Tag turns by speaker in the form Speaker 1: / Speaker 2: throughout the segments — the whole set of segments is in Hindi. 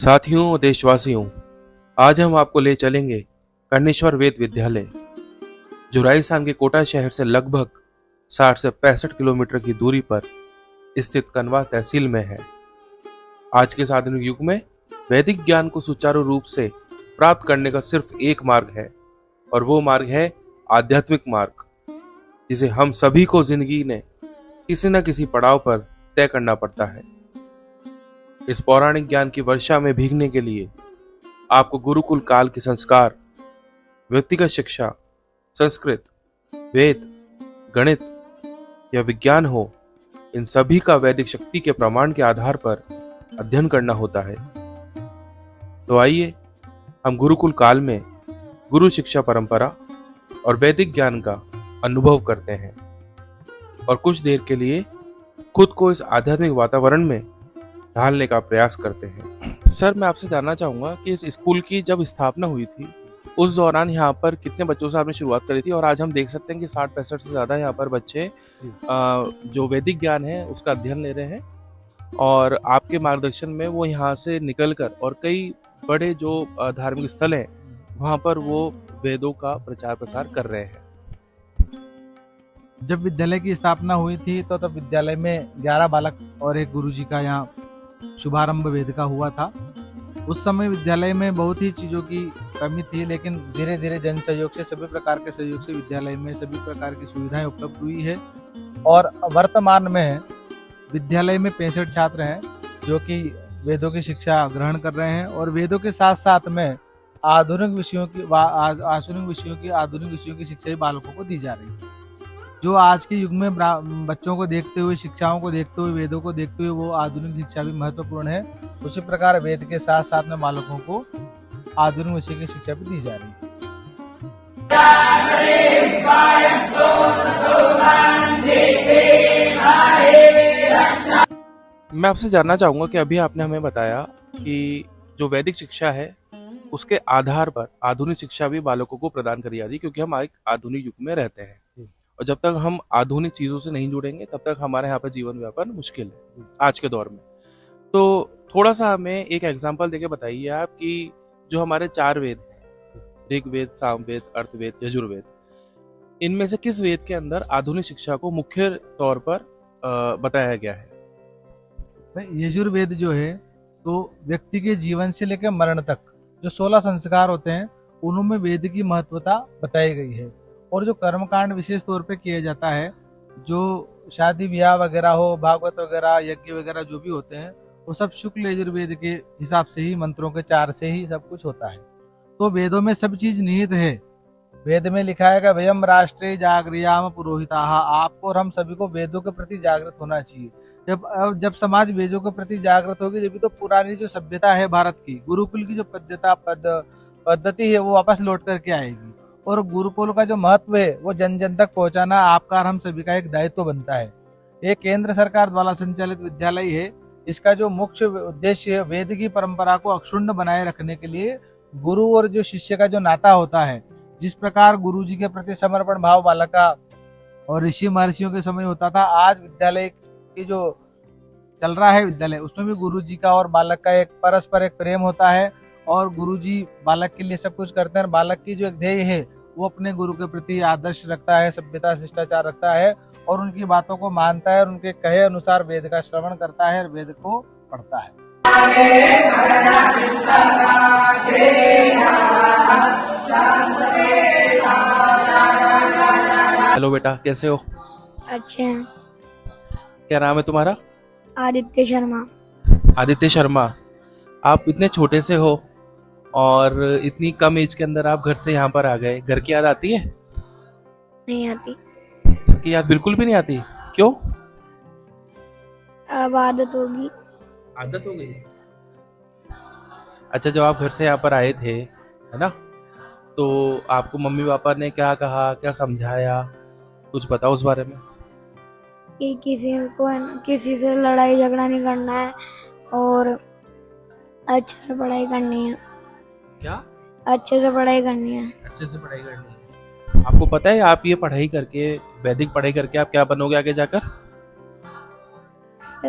Speaker 1: साथियों, देशवासियों, आज हम आपको ले चलेंगे कर्णेश्वर वेद विद्यालय, जो राजस्थान के कोटा शहर से लगभग 60 से 65 किलोमीटर की दूरी पर स्थित कनवा तहसील में है। आज के आधुनिक युग में वैदिक ज्ञान को सुचारू रूप से प्राप्त करने का सिर्फ एक मार्ग है, और वो मार्ग है आध्यात्मिक मार्ग, जिसे हम सभी को जिंदगी ने किसी न किसी पड़ाव पर तय करना पड़ता है। इस पौराणिक ज्ञान की वर्षा में भीगने के लिए आपको गुरुकुल काल के संस्कार, व्यक्तिगत शिक्षा, संस्कृत, वेद, गणित या विज्ञान हो, इन सभी का वैदिक शक्ति के प्रमाण के आधार पर अध्ययन करना होता है। तो आइए हम गुरुकुल काल में गुरु शिक्षा परंपरा और वैदिक ज्ञान का अनुभव करते हैं और कुछ देर के लिए खुद को इस आध्यात्मिक वातावरण में ढालने का प्रयास करते हैं। सर, मैं आपसे जानना चाहूंगा कि इस स्कूल की जब स्थापना हुई थी उस दौरान यहाँ पर कितने बच्चों से आपने शुरुआत करी थी, और आज हम देख सकते हैं कि 60-65 से ज्यादा यहाँ पर बच्चे जो वैदिक ज्ञान है उसका अध्ययन ले रहे हैं, और आपके मार्गदर्शन में वो यहाँ से निकलकर और कई बड़े जो धार्मिक स्थल हैं वहाँ पर वो वेदों का प्रचार प्रसार कर रहे हैं।
Speaker 2: जब विद्यालय की स्थापना हुई थी तो तब विद्यालय में 11 बालक और एक गुरुजी का यहाँ शुभारंभ वेद का हुआ था। उस समय विद्यालय में बहुत ही चीज़ों की कमी थी, लेकिन धीरे धीरे जन सहयोग से, सभी प्रकार के सहयोग से विद्यालय में सभी प्रकार की सुविधाएं उपलब्ध हुई है। और वर्तमान में विद्यालय में 65 छात्र हैं जो कि वेदों की शिक्षा ग्रहण कर रहे हैं, और वेदों के साथ साथ में आधुनिक विषयों की शिक्षा भी बालकों को दी जा रही है। जो आज के युग में बच्चों को देखते हुए, शिक्षाओं को देखते हुए, वेदों को देखते हुए वो आधुनिक शिक्षा भी महत्वपूर्ण है, उसी प्रकार वेद के साथ साथ में बालकों को आधुनिक विषय की शिक्षा भी दी जा रही है।
Speaker 1: मैं आपसे जानना चाहूंगा कि अभी आपने हमें बताया कि जो वैदिक शिक्षा है उसके आधार पर आधुनिक शिक्षा भी बालकों को प्रदान करी जाती है, क्योंकि हम एक आधुनिक युग में रहते हैं और जब तक हम आधुनिक चीजों से नहीं जुड़ेंगे तब तक हमारे यहाँ पर जीवन व्यापन मुश्किल है आज के दौर में। तो थोड़ा सा हमें एक एग्जांपल देके बताइए आप कि जो हमारे 4 वेद हैं, ऋग्वेद, सामवेद, अर्थवेद, यजुर्वेद, इनमें से किस वेद के अंदर आधुनिक शिक्षा को मुख्य तौर पर बताया गया है?
Speaker 2: यजुर्वेद जो है तो व्यक्ति के जीवन से लेकर मरण तक जो 16 संस्कार होते हैं उनमें वेद की महत्वता बताई गई है। और जो कर्मकांड विशेष तौर पे किया जाता है, जो शादी ब्याह वगैरह हो, भागवत वगैरह, यज्ञ वगैरह जो भी होते हैं, वो सब शुक्ल यजुर्वेद के हिसाब से ही, मंत्रों के 4 से ही सब कुछ होता है। तो वेदों में सब चीज निहित है। वेद में लिखा है कि वयम राष्ट्रे जागृयाम पुरोहिता, आपको और हम सभी को वेदों के प्रति जागृत होना चाहिए। जब समाज वेदों के प्रति जागृत होगी, जब तो पुरानी जो सभ्यता है भारत की, गुरुकुल की जो पद्धति है वो वापस लौट करके आएगी। और गुरुकुल का जो महत्व है वो जन जन तक पहुंचाना आपका और हम सभी का एक दायित्व बनता है। ये केंद्र सरकार द्वारा संचालित विद्यालय है। इसका जो मुख्य उद्देश्य है वेद की परंपरा को अक्षुण्ण बनाए रखने के लिए गुरु और जो शिष्य का जो नाता होता है, जिस प्रकार गुरु जी के प्रति समर्पण भाव बालक का और ऋषि महर्षियों के समय होता था, आज विद्यालय की जो चल रहा है विद्यालय, उसमें भी गुरु जी का और बालक का एक परस्पर एक प्रेम होता है, और गुरु जी बालक के लिए सब कुछ करते हैं। बालक की जो एक ध्येय है वो अपने गुरु के प्रति आदर्श रखता है, सभ्यता शिष्टाचार रखता है, और उनकी बातों को मानता है और उनके कहे अनुसार वेद का श्रवण करता है और वेद को पढ़ता है।
Speaker 1: हेलो बेटा, कैसे हो?
Speaker 3: अच्छे हैं।
Speaker 1: क्या नाम है तुम्हारा?
Speaker 3: आदित्य शर्मा।
Speaker 1: आदित्य शर्मा। आप इतने छोटे से हो और इतनी कम एज के अंदर आप घर से यहाँ पर आ गए। घर की याद आती है?
Speaker 3: नहीं आती।
Speaker 1: घर की याद बिल्कुल भी नहीं आती? क्यों?
Speaker 3: अब आदत होगी।
Speaker 1: आदत हो गई। अच्छा, जब आप घर से यहाँ पर आए थे, है ना, तो आपको मम्मी पापा ने क्या कहा, क्या समझाया, कुछ बताओ उस बारे में।
Speaker 3: कि किसी से लड़ाई झगड़ा नहीं करना है और अच्छे से पढ़ाई करनी है।
Speaker 1: क्या?
Speaker 3: अच्छे से पढ़ाई करनी है।
Speaker 1: अच्छे से पढ़ाई करनी है। आपको पता है आप ये पढ़ाई करके, वैदिक पढ़ाई करके आप क्या बनोगे आगे जाकर?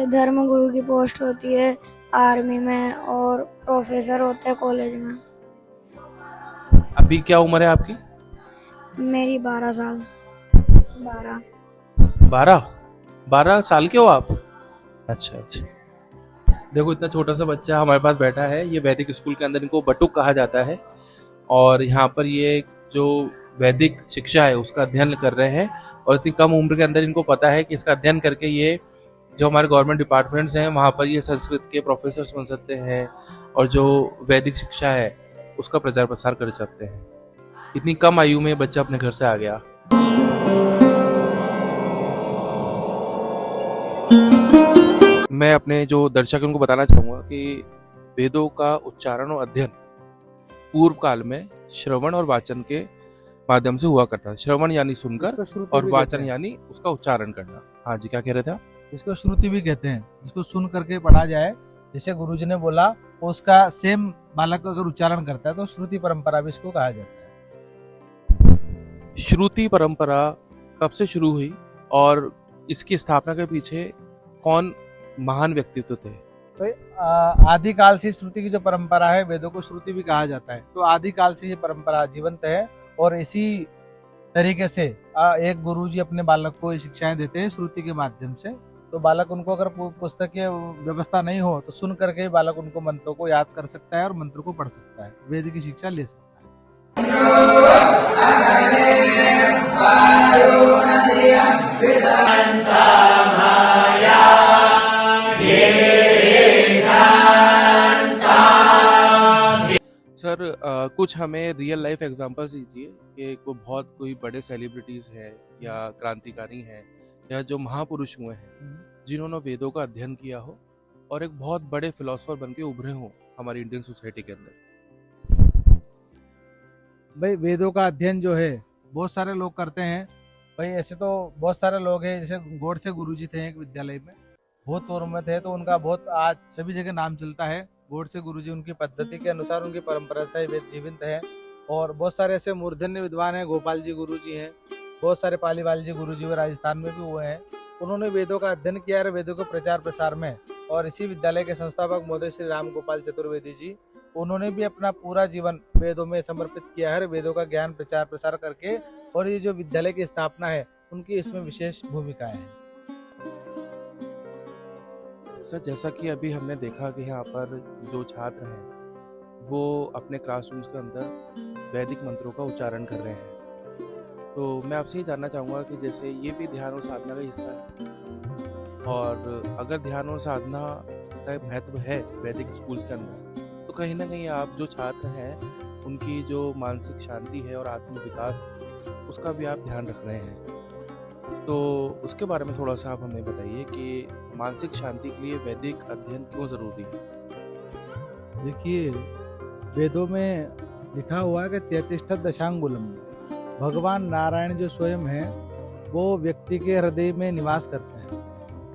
Speaker 3: धर्म गुरु की पोस्ट होती है आर्मी में और प्रोफेसर होते हैं कॉलेज में।
Speaker 1: अभी क्या उम्र है आपकी?
Speaker 3: मेरी 12 साल। 12।
Speaker 1: 12? 12 साल के हो आप? अच्छा अच्छा। देखो इतना छोटा सा बच्चा हमारे पास बैठा है, ये वैदिक स्कूल के अंदर इनको बटुक कहा जाता है, और यहाँ पर ये जो वैदिक शिक्षा है उसका अध्ययन कर रहे हैं, और इतनी कम उम्र के अंदर इनको पता है कि इसका अध्ययन करके ये जो हमारे गवर्नमेंट डिपार्टमेंट्स हैं वहाँ पर ये संस्कृत के प्रोफेसर्स बन सकते हैं, और जो वैदिक शिक्षा है उसका प्रचार प्रसार कर सकते हैं। इतनी कम आयु में बच्चा अपने घर से आ गया। मैं अपने जो दर्शक हैं उनको बताना चाहूँगा कि वेदों का उच्चारण और अध्ययन पूर्व काल में श्रवण और वाचन के माध्यम से हुआ करता है। श्रवण यानी सुनकर,
Speaker 2: इसको श्रुति
Speaker 1: और
Speaker 2: भी कहते
Speaker 1: वाचन
Speaker 2: हैं।
Speaker 1: यानी उसका उच्चारण करना। हाँ जी, क्या कह रहे थे आप?
Speaker 2: इसको श्रुति भी कहते हैं, जिसको सुन करके पढ़ा जाए। जैसे गुरुजी ने बोला, उसका सेम बालक अगर उच्चारण करता है तो श्रुति परंपरा भी इसको कहा जाता है।
Speaker 1: श्रुति परंपरा कब से शुरू हुई, और इसकी स्थापना के पीछे कौन महान व्यक्तित्व थे?
Speaker 2: तो आदिकाल से श्रुति की जो परंपरा है, वेदों को श्रुति भी कहा जाता है, तो आदिकाल से ये परंपरा जीवंत है। और इसी तरीके से एक गुरुजी अपने बालक को ये शिक्षाएं देते हैं श्रुति के माध्यम से। तो बालक उनको अगर पुस्तकीय व्यवस्था नहीं हो तो सुन करके बालक उनको मंत्रों को याद कर सकता है और मंत्र को पढ़ सकता है, वेद की शिक्षा ले सकता है।
Speaker 1: सर कुछ हमें रियल लाइफ एग्जांपल्स दीजिए कि कोई बड़े सेलिब्रिटीज हैं या क्रांतिकारी हैं या जो महापुरुष हुए हैं जिन्होंने वेदों का अध्ययन किया हो और एक बहुत बड़े फिलोसफर बन के उभरे हों हमारी इंडियन सोसाइटी के अंदर।
Speaker 2: भाई वेदों का अध्ययन जो है बहुत सारे लोग करते हैं। भाई ऐसे तो बहुत सारे लोग हैं, जैसे गोडसे गुरुजी थे एक विद्यालय में, बहुत तौर में थे, तो उनका बहुत आज सभी जगह नाम चलता है। गोडसे गुरुजी उनकी पद्धति के अनुसार, उनकी परंपरा से वेद जीवित है। और बहुत सारे ऐसे मूर्धन्य विद्वान हैं, गोपाल जी गुरुजी हैं, बहुत सारे पालीवाल जी गुरुजी वो राजस्थान में भी हुए हैं। उन्होंने वेदों का अध्ययन किया है वेदों के प्रचार प्रसार में। और इसी विद्यालय के संस्थापक महोदय श्री राम गोपाल चतुर्वेदी जी, उन्होंने भी अपना पूरा जीवन वेदों में समर्पित किया है, वेदों का ज्ञान प्रचार प्रसार करके। और ये जो विद्यालय की स्थापना है उनकी इसमें विशेष भूमिकाएं हैं।
Speaker 1: सर जैसा कि अभी हमने देखा कि यहाँ पर जो छात्र हैं वो अपने क्लासरूम्स के अंदर वैदिक मंत्रों का उच्चारण कर रहे हैं, तो मैं आपसे ये जानना चाहूँगा कि जैसे ये भी ध्यान और साधना का हिस्सा है, और अगर ध्यान और साधना का महत्व है वैदिक स्कूल्स के अंदर, तो कहीं ना कहीं आप जो छात्र हैं उनकी जो मानसिक शांति है और आत्म विकास उसका भी आप ध्यान रख रहे हैं, तो उसके बारे में थोड़ा सा आप हमें बताइए कि मानसिक शांति के लिए वैदिक अध्ययन क्यों जरूरी है?
Speaker 2: देखिए, वेदों में लिखा हुआ है कि 33 दशांगुलम, भगवान नारायण जो स्वयं है वो व्यक्ति के हृदय में निवास करते हैं।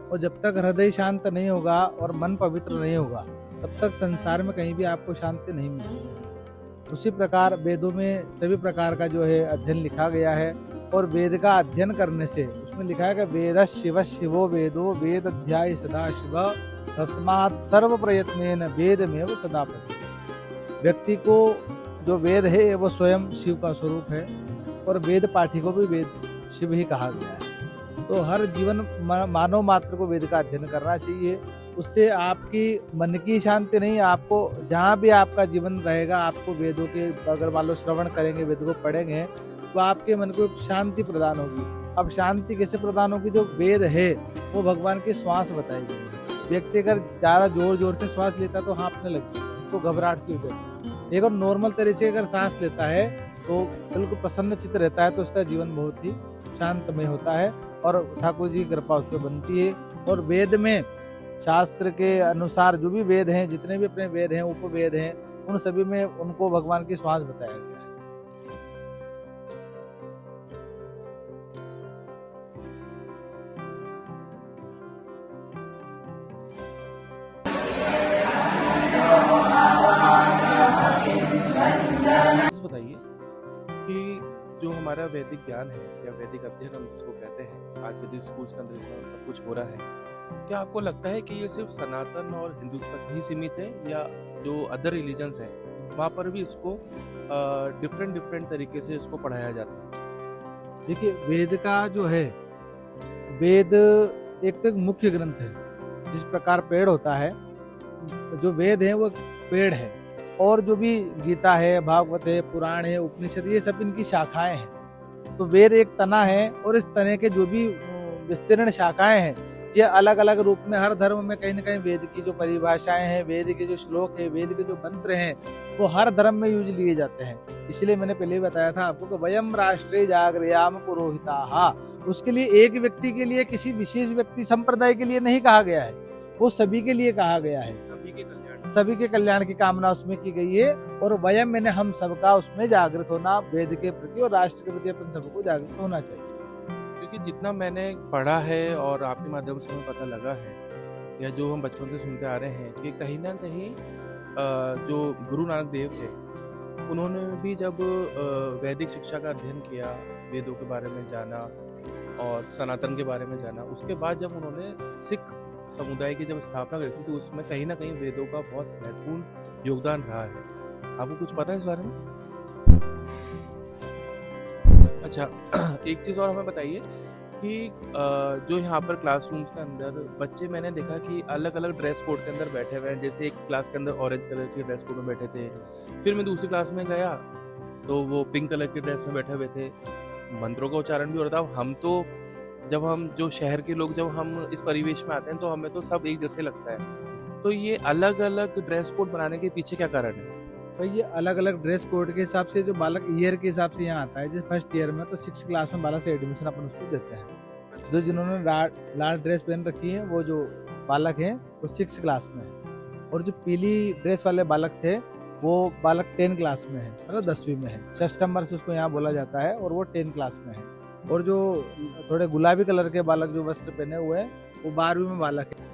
Speaker 2: और जब तक हृदय शांत नहीं होगा और मन पवित्र नहीं होगा तब तक संसार में कहीं भी आपको शांति नहीं मिल सकती। उसी प्रकार वेदों में सभी प्रकार का जो है अध्ययन लिखा गया है। और वेद का अध्ययन करने से उसमें लिखा है कि वेद शिव शिवो वेदो वेद अध्याय सदा शिव तस्मात् सर्व प्रयत्नेन वेद में वो सदा प्रति। व्यक्ति को जो वेद है वो स्वयं शिव का स्वरूप है, और वेद पाठी को भी वेद शिव ही कहा गया है। तो हर जीवन मानव मात्र को वेद का अध्ययन करना चाहिए। उससे आपकी मन की शांति नहीं, आपको जहाँ भी आपका जीवन रहेगा आपको वेदों के अगर मान लो श्रवण करेंगे, वेद को पढ़ेंगे, तो आपके मन को एक शांति प्रदान होगी। अब शांति कैसे प्रदान होगी? जो वेद है वो भगवान की श्वास बताई गई है। व्यक्ति अगर ज़्यादा जोर जोर से श्वास लेता है तो हाँफने लगता है, उसको घबराहट सी हो जाती है। अगर नॉर्मल तरीके से अगर सांस लेता है तो बिल्कुल प्रसन्न चित्त रहता है, तो उसका जीवन बहुत ही शांतमय होता है और ठाकुर जी की कृपा उस पर बनती है। और वेद में शास्त्र के अनुसार जो भी वेद हैं, जितने भी अपने वेद हैं, उपवेद हैं, उन सभी में उनको भगवान की श्वास बताया गया है।
Speaker 1: बताइए कि जो हमारा वैदिक ज्ञान है या वैदिक अध्ययन हम जिसको कहते हैं, आज वैदिक स्कूल्स के अंदर इतना सब कुछ हो रहा है, क्या आपको लगता है कि ये सिर्फ सनातन और हिंदू तक ही सीमित है, या जो अदर रिलीजन्स हैं वहाँ पर भी इसको डिफरेंट डिफरेंट तरीके से इसको पढ़ाया जाता है?
Speaker 2: देखिए, वेद का जो है, वेद एक तो एक मुख्य ग्रंथ है। जिस प्रकार पेड़ होता है, जो वेद है वो पेड़ है, और जो भी गीता है, भागवत है, पुराण है, उपनिषद, ये सब इनकी शाखाएं हैं। तो वेद एक तना है, और इस तने के जो भी विस्तीर्ण शाखाएं हैं, ये अलग अलग रूप में हर धर्म में कहीं ना कहीं वेद की जो परिभाषाएं हैं, वेद के जो श्लोक है, वेद के जो मंत्र हैं, वो हर धर्म में यूज लिए जाते हैं। इसलिए मैंने पहले ही बताया था आपको कि वयम राष्ट्रे जागृयाम पुरोहिताः, उसके लिए एक व्यक्ति के लिए, किसी विशेष व्यक्ति संप्रदाय के लिए नहीं कहा गया है, वो सभी के लिए कहा गया है। सभी के कल्याण की कामना उसमें की गई है। और वयम मैंने हम सबका उसमें जागृत होना, वेद के प्रति और राष्ट्र के प्रति अपन सबको जागृत होना चाहिए।
Speaker 1: क्योंकि जितना मैंने पढ़ा है और आपके माध्यम से हमें पता लगा है, या जो हम बचपन से सुनते आ रहे हैं, कि कहीं ना कहीं जो गुरु नानक देव थे, उन्होंने भी जब वैदिक शिक्षा का अध्ययन किया, वेदों के बारे में जाना और सनातन के बारे में जाना, उसके बाद जब उन्होंने सिख समुदाय की जब स्थापना करी थी, तो उसमें कहीं ना कहीं वेदों का बहुत महत्वपूर्ण योगदान रहा है। आपको कुछ पता है इस बारे में? अच्छा, एक चीज़ और हमें बताइए कि जो यहाँ पर क्लासरूम्स के अंदर बच्चे, मैंने देखा कि अलग अलग ड्रेस कोड के अंदर बैठे हुए हैं। जैसे एक क्लास के अंदर ऑरेंज कलर के ड्रेस कोड में बैठे थे, फिर मैं दूसरी क्लास में गया तो वो पिंक कलर की ड्रेस में बैठे हुए थे। मंत्रों का उच्चारण भी हो रहा था। हम तो जब हम जो शहर के लोग जब हम इस परिवेश में आते हैं, तो हमें तो सब एक जैसे लगता है। तो ये अलग अलग ड्रेस कोड बनाने के पीछे क्या कारण है?
Speaker 2: भाई, ये अलग अलग ड्रेस कोड के हिसाब से, जो बालक ईयर के हिसाब से यहाँ आता है, जैसे फर्स्ट ईयर में तो 6 क्लास में बालक से एडमिशन अपन उसको देते हैं। जो जिन्होंने लाल ड्रेस पहन रखी है, वो जो बालक हैं वो 6 क्लास में है, और जो पीली ड्रेस वाले बालक थे, वो बालक 10 क्लास में है, मतलब 10वीं में है। सितंबर से उसको यहाँ बोला जाता है, और वो 10 क्लास में है। और जो थोड़े गुलाबी कलर के बालक जो वस्त्र पहने हुए हैं, वो 12वीं में बालक है।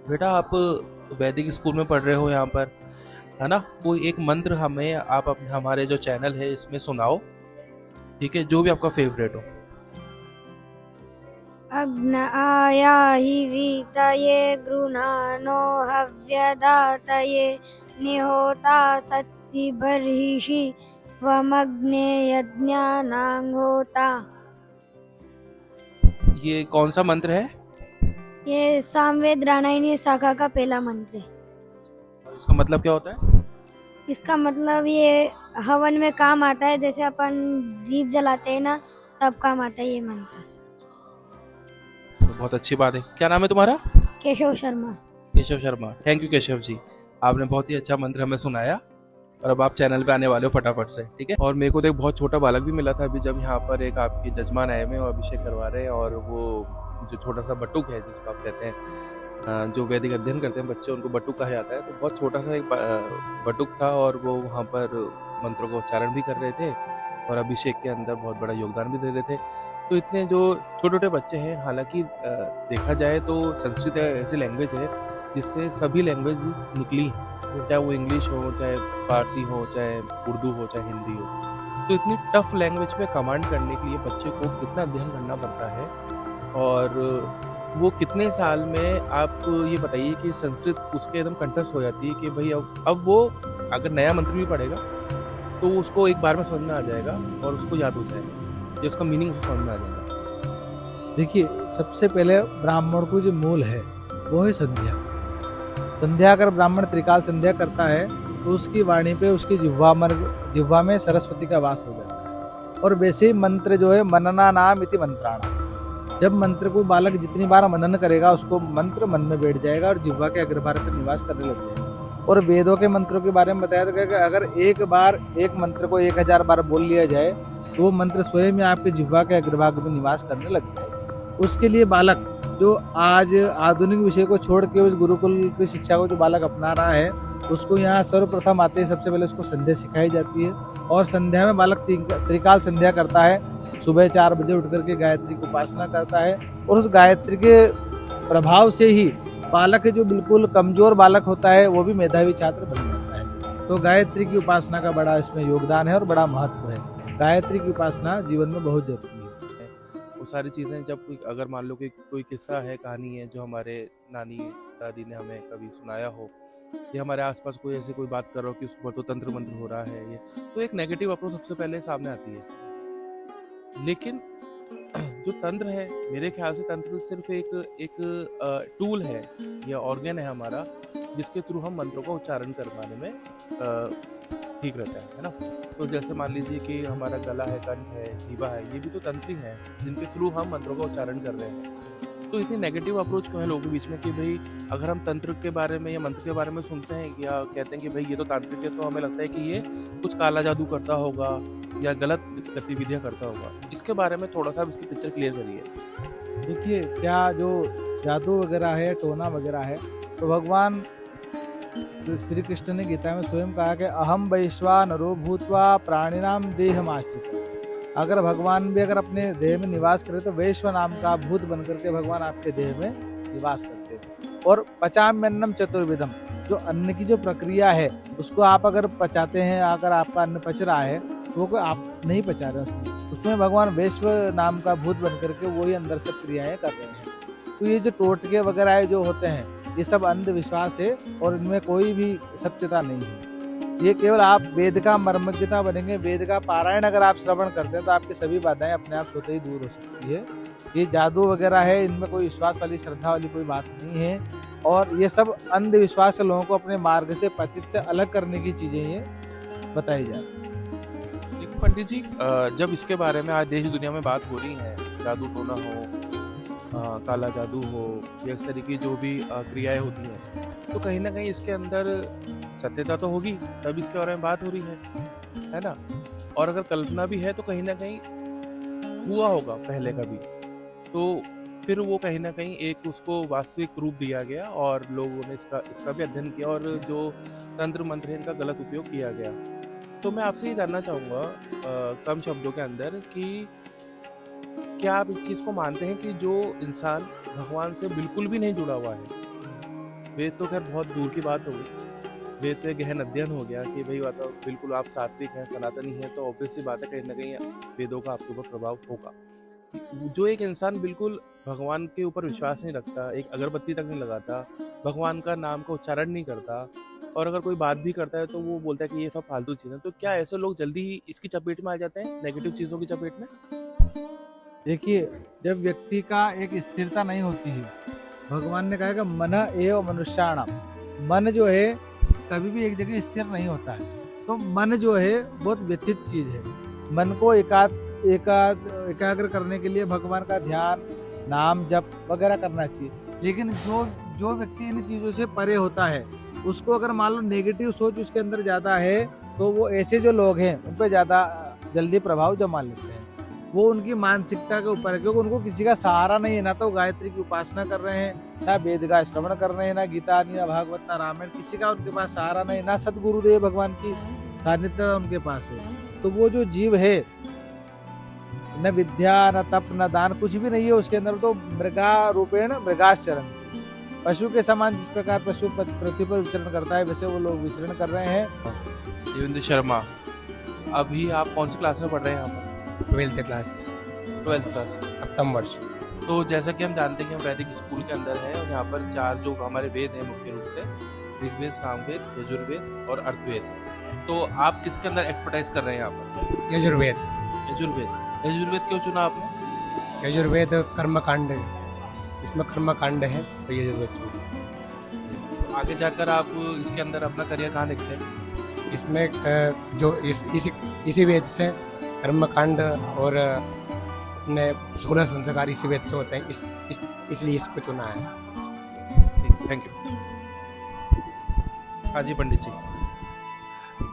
Speaker 1: बेटा, आप वैदिक स्कूल में पढ़ रहे हो यहाँ पर, है ना? कोई एक मंत्र हमें आप अपने हमारे जो चैनल है इसमें सुनाओ, ठीक है? जो भी आपका फेवरेट हो।
Speaker 3: अग्न आयाहि वीतये गृह्णानो हव्यदातये निहोता सत्सि बर्हिषि त्वमग्ने यज्ञानांगोता।
Speaker 1: ये कौन सा मंत्र है?
Speaker 3: ये सामवेद रामायणी शाखा का पहला मंत्र है।
Speaker 1: और इसका मतलब क्या होता है?
Speaker 3: इसका मतलब ये हवन में काम आता है, जैसे अपन दीप जलाते हैं ना, तब काम आता है ये मंत्र।
Speaker 1: तो बहुत अच्छी बात है। क्या नाम है तुम्हारा?
Speaker 3: केशव शर्मा।
Speaker 1: केशव शर्मा। थैंक यू केशव जी, आपने बहुत ही अच्छा मंत्र हमें सुनाया। और अब आप चैनल पे आने वाले हो फटाफट से, ठीक है? और मेरे को तो एक बहुत छोटा बालक भी मिला था अभी, जब यहाँ पर एक आपके जजमान आए हुए और अभिषेक करवा रहे हैं, और वो जो छोटा सा बटुक है जिसको आप कहते हैं, जो वैदिक अध्ययन करते हैं बच्चे, उनको बटुक कहा जाता है। तो बहुत छोटा सा एक बटुक था, और वो वहाँ पर मंत्रों का उच्चारण भी कर रहे थे, और अभिषेक के अंदर बहुत बड़ा योगदान भी दे रहे थे। तो इतने जो छोटे छोटे बच्चे हैं, हालांकि देखा जाए तो संस्कृत ऐसी लैंग्वेज है जिससे सभी लैंग्वेज निकली हैं, चाहे वो इंग्लिश हो, चाहे फारसी हो, चाहे उर्दू हो, चाहे हिंदी हो। तो इतनी टफ लैंग्वेज पे कमांड करने के लिए बच्चे को कितना अध्ययन करना पड़ता है, और वो कितने साल में, आप ये बताइए कि संस्कृत उसके एकदम कंठस्थ हो जाती है कि भाई अब वो अगर नया मंत्र भी पढ़ेगा तो उसको एक बार में समझ में आ जाएगा, और उसको याद हो जाएगा, या उसका मीनिंग उसको समझ में आ जाएगा।
Speaker 2: देखिए, सबसे पहले ब्राह्मण को जो मूल है वो है संध्या। संध्या अगर ब्राह्मण त्रिकाल संध्या करता है, तो उसकी वाणी पे, उसकी जिह्वा में सरस्वती का वास हो जाता है। और वैसे ही मंत्र जो है, मनना नाम इति मंत्राणाम। जब मंत्र को बालक जितनी बार मनन करेगा, उसको मंत्र मन में बैठ जाएगा और जिह्वा के अग्रभाग पर निवास करने लग जाएगा। और वेदों के मंत्रों के बारे में बताया था कि अगर एक बार एक मंत्र को 1000 बार बोल लिया जाए, तो वो मंत्र स्वयं ही आपके जिह्वा के अग्रभाग में निवास करने लग जाएगा। उसके लिए बालक जो आज आधुनिक विषय को छोड़ के उस गुरुकुल की शिक्षा को जो बालक अपना रहा है, उसको यहाँ सर्वप्रथम आते ही सबसे पहले उसको संध्या सिखाई जाती है। और संध्या में बालक त्रिकाल संध्या करता है। सुबह 4 बजे उठ करके गायत्री की उपासना करता है, और उस गायत्री के प्रभाव से ही बालक जो बिल्कुल कमजोर बालक होता है, वो भी मेधावी छात्र बन जाता है। तो गायत्री की उपासना का बड़ा इसमें योगदान है और बड़ा महत्व है। गायत्री की उपासना जीवन में बहुत जरूरी है।
Speaker 1: वो सारी चीज़ें जब कोई अगर मान लो कि कोई किस्सा है, कहानी है जो हमारे नानी दादी ने हमें कभी सुनाया हो, या हमारे आसपास कोई ऐसी कोई बात कर रहा हो कि उसके ऊपर तो तंत्र मंत्र हो रहा है, ये तो एक नेगेटिव अप्रोच सबसे पहले सामने आती है। लेकिन जो तंत्र है, मेरे ख्याल से तंत्र सिर्फ एक टूल है या ऑर्गन है हमारा, जिसके थ्रू हम मंत्रों का उच्चारण करवाने में ठीक रहता है ना। तो जैसे मान लीजिए कि हमारा गला है, कंठ है, जीवा है, ये भी तो तंत्र ही है जिनके थ्रू हम मंत्रों का उच्चारण कर रहे हैं। तो इतनी नेगेटिव अप्रोच क्यों है लोगों के बीच में कि भाई अगर हम तंत्र के बारे में या मंत्र के बारे में सुनते हैं या कहते हैं कि भाई ये तो तांत्रिक है, तो हमें लगता है कि ये कुछ काला जादू करता होगा या गलत गतिविधियां करता होगा। इसके बारे में थोड़ा सा इसकी पिक्चर क्लियर करिए।
Speaker 2: देखिए, क्या जो जादू वगैरह है, टोना वगैरह है, तो भगवान श्री कृष्ण ने गीता में स्वयं कहा कि अहम वैश्वानरो भूत्वा प्राणिनाम देहमाश्रितः। अगर भगवान भी अगर अपने देह में निवास करे तो वैश्व नाम का भूत बन करके भगवान आपके देह में निवास करते हैं। और पचाम्यन्नम चतुर्विधम, जो अन्न की जो प्रक्रिया है उसको आप अगर पचाते हैं, अगर आपका अन्न पच रहा है तो वो आप नहीं पचा रहे उसमें भगवान वैश्व नाम का भूत बन करके वही अंदर से क्रियाएं कर रहे हैं। तो ये जो टोटके वगैरह जो होते हैं ये सब अंधविश्वास है और इनमें कोई भी सत्यता नहीं है। ये केवल आप वेद का मर्मज्ञता बनेंगे, वेद का पारायण अगर आप श्रवण करते हैं तो आपकी सभी बाधाएं अपने आप स्वतः ही दूर हो सकती है। ये जादू वगैरह है, इनमें कोई विश्वास वाली श्रद्धा वाली कोई बात नहीं है और ये सब अंधविश्वास से लोगों को अपने मार्ग से पतित से अलग करने की चीजें ये बताई जा रही।
Speaker 1: लेकिन पंडित जी, जब इसके बारे में आज देश दुनिया में बात हो रही है, जादू टोना हो, काला जादू हो या इस तरह की जो भी क्रियाएं होती हैं, तो कहीं ना कहीं इसके अंदर सत्यता तो होगी तब इसके बारे में बात हो रही है ना। और अगर कल्पना भी है तो कहीं ना कहीं हुआ होगा पहले कभी, तो फिर वो कहीं ना कहीं एक उसको वास्तविक रूप दिया गया और लोगों ने इसका भी अध्ययन किया और जो तंत्र मंत्र है इनका गलत उपयोग किया गया। तो मैं आपसे ये जानना चाहूँगा कम शब्दों के अंदर कि क्या आप इस चीज़ को मानते हैं कि जो इंसान भगवान से बिल्कुल भी नहीं जुड़ा हुआ है, वेद तो खैर बहुत दूर की बात हो गई, वेद तो एक गहन अध्ययन हो गया कि भाई तो बिल्कुल आप सात्विक हैं, सनातनी हैं, तो ऑब्वियस सी बात है कहीं ना कहीं वेदों का आपके ऊपर प्रभाव होगा। जो एक इंसान बिल्कुल भगवान के ऊपर विश्वास नहीं रखता, एक अगरबत्ती तक नहीं लगाता, भगवान का नाम का उच्चारण नहीं करता और अगर कोई बात भी करता है तो वो बोलता है कि ये सब फालतू चीज़ें, तो क्या ऐसे लोग जल्दी ही इसकी चपेट में आ जाते हैं, नेगेटिव चीज़ों की चपेट में?
Speaker 2: देखिए, जब व्यक्ति का एक स्थिरता नहीं होती है, भगवान ने कहा कि मन एव मनुष्याणाम, मन जो है कभी भी एक जगह स्थिर नहीं होता है। तो मन जो है बहुत व्यथित चीज है। मन को एकाग्र करने के लिए भगवान का ध्यान, नाम जप वगैरह करना चाहिए। लेकिन जो व्यक्ति इन चीजों से परे होता है, उसको अगर मान लो नेगेटिव सोच उसके अंदर ज्यादा है, तो वो ऐसे जो लोग हैं उन पर ज्यादा जल्दी प्रभाव जमा लेते हैं। वो उनकी मानसिकता के ऊपर है, क्योंकि उनको किसी का सहारा नहीं है। ना तो गायत्री की उपासना कर रहे हैं, ना वेद का श्रवण कर रहे हैं, ना गीता, ना भागवत, ना रामायण, किसी का उनके पास सहारा नहीं, ना सदगुरुदेव भगवान की सानिध्य उनके पास है। तो वो जो जीव है, न विद्या, न तप, न दान, कुछ भी नहीं है उसके अंदर, तो मृगा रूपेण मृगाश्चरण, पशु के समान जिस प्रकार पशु पृथ्वी पर विचरण करता है वैसे वो लोग विचरण कर रहे हैं।
Speaker 1: देवेंद्र शर्मा, अभी आप कौन सी क्लास में पढ़ रहे हैं यहाँ पर?
Speaker 4: 12th क्लास,
Speaker 1: 12th क्लास,
Speaker 4: सप्तम वर्ष।
Speaker 1: तो जैसा कि हम जानते हैं कि हम वैदिक स्कूल के अंदर हैं और यहाँ पर 4 जो हमारे वेद हैं मुख्य रूप से ऋग्वेद, सामवेद, यजुर्वेद और अर्थवेद। तो आप किसके अंदर एक्सपर्टाइज कर रहे हैं यहाँ पर?
Speaker 4: यजुर्वेद।
Speaker 1: यजुर्वेद। यजुर्वेद क्यों चुना आपने?
Speaker 4: यजुर्वेद कर्मकांड, इसमें कर्मकांड है तो यजुर्वेद चुना।
Speaker 1: तो आगे जाकर आप इसके अंदर अपना करियर कहाँ देखते हैं?
Speaker 4: इसमें जो इसी वेद से कर्मकांड और अपने 16 संस्कार इसी वेद से होते हैं, इसलिए इसको चुना है।
Speaker 1: Thank you. हाँ जी पंडित जी,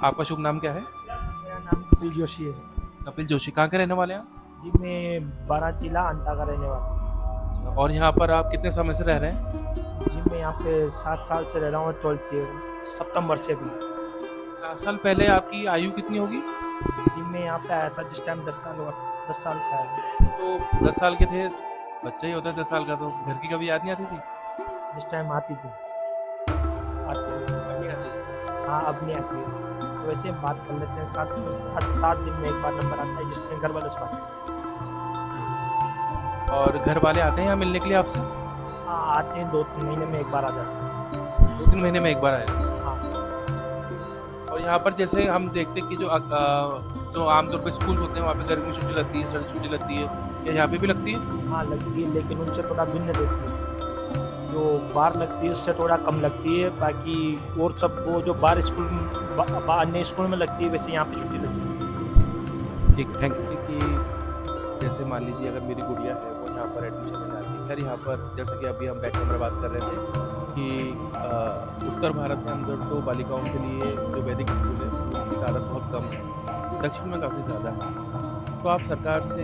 Speaker 1: आपका शुभ नाम क्या है?
Speaker 5: मेरा नाम कपिल जोशी है।
Speaker 1: कपिल जोशी, कहाँ के रहने वाले हैं आप?
Speaker 5: जी, मैं बारात जिला अंता का रहने वाला हूँ।
Speaker 1: और यहाँ पर आप कितने समय से रह रहे हैं?
Speaker 5: जी, मैं यहाँ पे 7 साल से रह रहा हूँ, 12th सप्तम वर्ष से भी।
Speaker 1: 7 साल पहले आपकी आयु कितनी होगी?
Speaker 5: जी, मैं यहाँ पे आया था जिस टाइम 10 साल का आया।
Speaker 1: तो 10 साल के थे, बच्चा ही होता है 10 साल का, तो घर की कभी याद नहीं आती थी?
Speaker 5: जिस टाइम आती थी।
Speaker 1: अब नहीं आती?
Speaker 5: हाँ, अब नहीं आती है। वैसे बात कर लेते हैं, 7 दिन में एक बार नंबर आता है जिसमें घर वाले से बात करते हैं।
Speaker 1: और घर वाले आते हैं यहाँ मिलने के लिए आपसे?
Speaker 5: हाँ आते हैं, 2-3 महीने में एक बार आ जाते हैं।
Speaker 1: 2-3 महीने में एक बार आए?
Speaker 5: हाँ
Speaker 1: और यहाँ पर जैसे हम देखते हैं कि जो आमतौर पे स्कूल्स होते हैं वहाँ पे गर्मी छुट्टी लगती है, सर्दी छुट्टी लगती है, या यहाँ पे भी लगती है?
Speaker 5: हाँ लगती है, लेकिन उनसे थोड़ा भिन्न रहती है। जो बाहर लगती है उससे थोड़ा कम लगती है, बाकी और सब वो जो बाहर स्कूल अन्य स्कूल में लगती है वैसे यहाँ पे छुट्टी लगती है।
Speaker 1: ठीक है, थैंक यू। कि जैसे मान लीजिए अगर मेरी गुड़िया है वो यहाँ पर एडमिशन लेना आती है, खैर यहाँ पर जैसा कि अभी हम बैक कैमरा बात कर रहे थे कि उत्तर भारत के अंदर तो बालिकाओं के लिए जो वैदिक स्कूल है उनकी तादाद बहुत कम है, दक्षिण में काफ़ी ज़्यादा है। तो आप सरकार से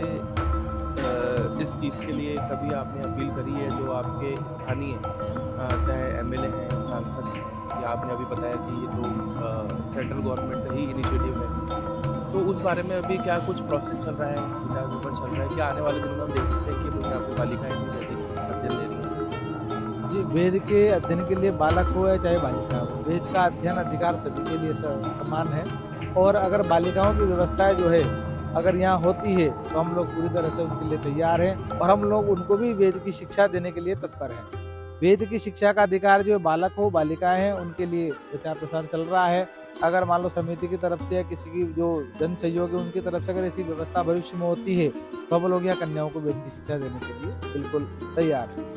Speaker 1: इस चीज़ के लिए कभी आपने अपील करी है, जो आपके स्थानीय चाहे एमएलए हैं, सांसद हैं, या आपने अभी बताया कि ये तो सेंट्रल गवर्नमेंट का ही इनिशिएटिव है, तो उस बारे में अभी क्या कुछ प्रोसेस चल रहा है, विचार विमर्श चल रहा है? क्या आने वाले दिनों में हम देख सकते हैं कि वो यहाँ पे बालिकाएं भी वैदिक अध्ययन ले रही हैं?
Speaker 2: जी, वेद के अध्ययन के लिए बालक हो या चाहे बालिका हो, वेद का अध्ययन अधिकार सभी के लिए समान है। और अगर बालिकाओं की व्यवस्थाएं जो है अगर यहाँ होती है तो हम लोग पूरी तरह से उनके लिए तैयार हैं, और हम लोग उनको भी वेद की शिक्षा देने के लिए तत्पर हैं। वेद की शिक्षा का अधिकार जो बालक हो बालिकाएं हैं उनके लिए प्रचार प्रसार चल रहा है। अगर मान लो समिति की तरफ से या किसी की जो जन सहयोग है उनकी तरफ से अगर ऐसी व्यवस्था भविष्य में होती है तो हम लोग यहाँ कन्याओं को वेद की शिक्षा देने के लिए बिल्कुल तैयार हैं।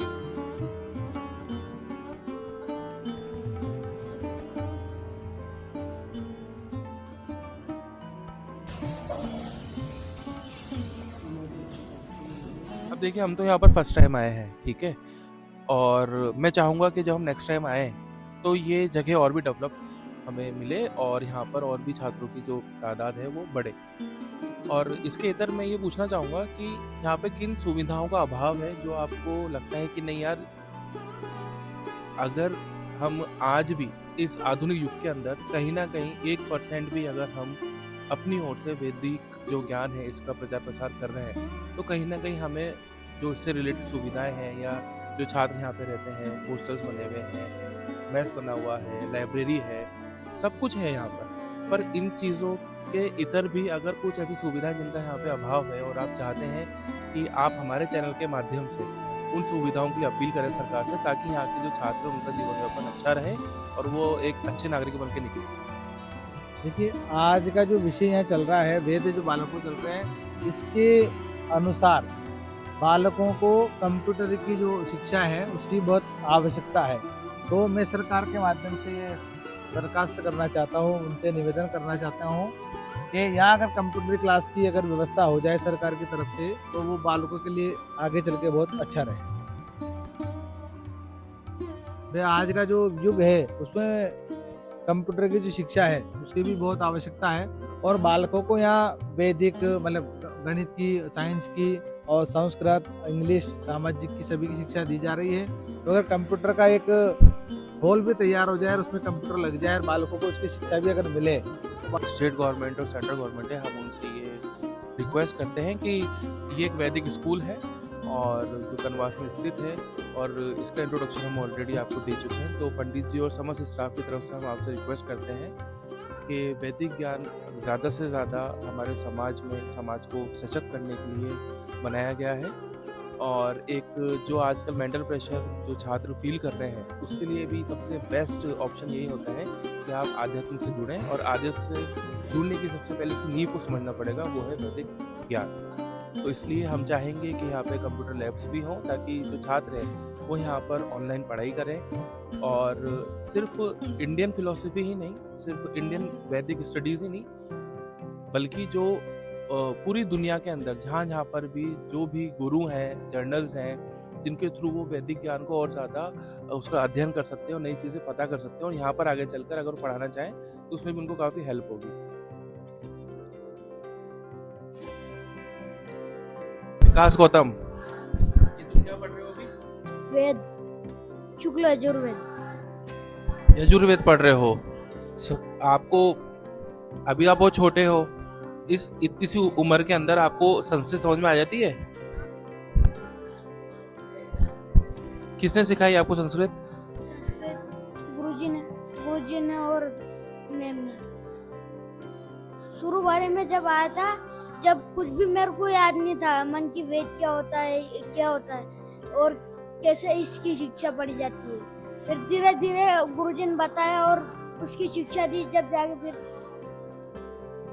Speaker 1: अब देखिए हम तो यहाँ पर फर्स्ट टाइम आए हैं, ठीक है, और मैं चाहूँगा कि जब हम नेक्स्ट टाइम आएँ तो ये जगह और भी डेवलप हमें मिले और यहाँ पर और भी छात्रों की जो तादाद है वो बढ़े। और इसके इतर मैं ये पूछना चाहूँगा कि यहाँ पे किन सुविधाओं का अभाव है जो आपको लगता है कि नहीं यार, अगर हम आज भी इस आधुनिक युग के अंदर कहीं ना कहीं 1% भी अगर हम अपनी ओर से वैदिक जो ज्ञान है इसका प्रचार प्रसार कर रहे हैं, तो कहीं ना कहीं हमें जो इससे रिलेटेड सुविधाएं हैं, या जो छात्र यहाँ पे रहते हैं, हॉस्टल्स बने हुए हैं, मेस बना हुआ है, लाइब्रेरी है, सब कुछ है यहाँ पर इन चीज़ों के इतर भी अगर कुछ ऐसी सुविधाएं जिनका यहाँ पे अभाव है और आप चाहते हैं कि आप हमारे चैनल के माध्यम से उन सुविधाओं के लिए अपील करें सरकार से, ताकि यहाँ के जो छात्र हैं उनका जीवन यापन अच्छा रहे और वो एक अच्छे नागरिक बन के निकले।
Speaker 2: देखिए, आज का जो विषय यहाँ चल रहा है, वेद जो बालकों चल रहे हैं, इसके अनुसार बालकों को कंप्यूटर की जो शिक्षा है उसकी बहुत आवश्यकता है। तो मैं सरकार के माध्यम से ये दरखास्त करना चाहता हूँ, उनसे निवेदन करना चाहता हूँ कि यहाँ अगर कंप्यूटर क्लास की अगर व्यवस्था हो जाए सरकार की तरफ से तो वो बालकों के लिए आगे चल के बहुत अच्छा रहे। आज का जो युग है उसमें कंप्यूटर की जो शिक्षा है उसकी भी बहुत आवश्यकता है, और बालकों को यहाँ वैदिक मतलब गणित की, साइंस की और संस्कृत, इंग्लिश, सामाजिक की सभी की शिक्षा दी जा रही है। तो अगर कंप्यूटर का एक हॉल भी तैयार हो जाए और उसमें कंप्यूटर लग जाए और बालकों को उसकी शिक्षा भी अगर मिले।
Speaker 1: स्टेट गवर्नमेंट और सेंट्रल गवर्नमेंट है, हम उनसे ये रिक्वेस्ट करते हैं कि ये एक वैदिक स्कूल है और जो कनवास में स्थित है, और इसका इंट्रोडक्शन हम ऑलरेडी आपको दे चुके हैं। तो पंडित जी और समस्त स्टाफ की तरफ से हम आपसे रिक्वेस्ट करते हैं कि वैदिक ज्ञान ज़्यादा से ज़्यादा हमारे समाज में, समाज को सशक्त करने के लिए बनाया गया है। और एक जो आजकल मेंटल प्रेशर जो छात्र फील कर रहे हैं उसके लिए भी सबसे बेस्ट ऑप्शन यही होता है कि आप आध्यात्म से जुड़ें, और आध्यात्म से जुड़ने की सबसे पहले इसकी नींव को समझना पड़ेगा, वो है वैदिक ज्ञान। तो इसलिए हम चाहेंगे कि यहाँ पे कंप्यूटर लैब्स भी हों ताकि जो छात्र हैं वो यहाँ पर ऑनलाइन पढ़ाई करें, और सिर्फ इंडियन फिलॉसफी ही नहीं, सिर्फ इंडियन वैदिक स्टडीज़ ही नहीं, बल्कि जो पूरी दुनिया के अंदर जहाँ पर भी जो भी गुरु हैं, जर्नल्स हैं, जिनके थ्रू वो वैदिक ज्ञान को और ज़्यादा उसका अध्ययन कर सकते हैं और नई चीज़ें पता कर सकते हैं, और यहाँ पर आगे चलकर अगर पढ़ाना चाहें तो उसमें भी उनको काफ़ी हेल्प होगी। विकास गौतम, ये तुम क्या पढ़ रहे हो अभी?
Speaker 3: वेद, शुक्ल यजुर्वेद।
Speaker 1: यजुर्वेद पढ़ रहे हो। आपको अभी आप बहुत छोटे हो, इस इतनी सी उम्र के अंदर आपको संस्कृत समझ में आ जाती है? किसने सिखाई आपको संस्कृत?
Speaker 3: गुरुजी ने और मैम ने। शुरू बारे में जब आया था जब कुछ भी मेरे को याद नहीं था मन की वेद क्या होता है और कैसे इसकी शिक्षा पढ़ी जाती है। फिर धीरे धीरे गुरुजी ने बताया और उसकी शिक्षा दी, जब जाके फिर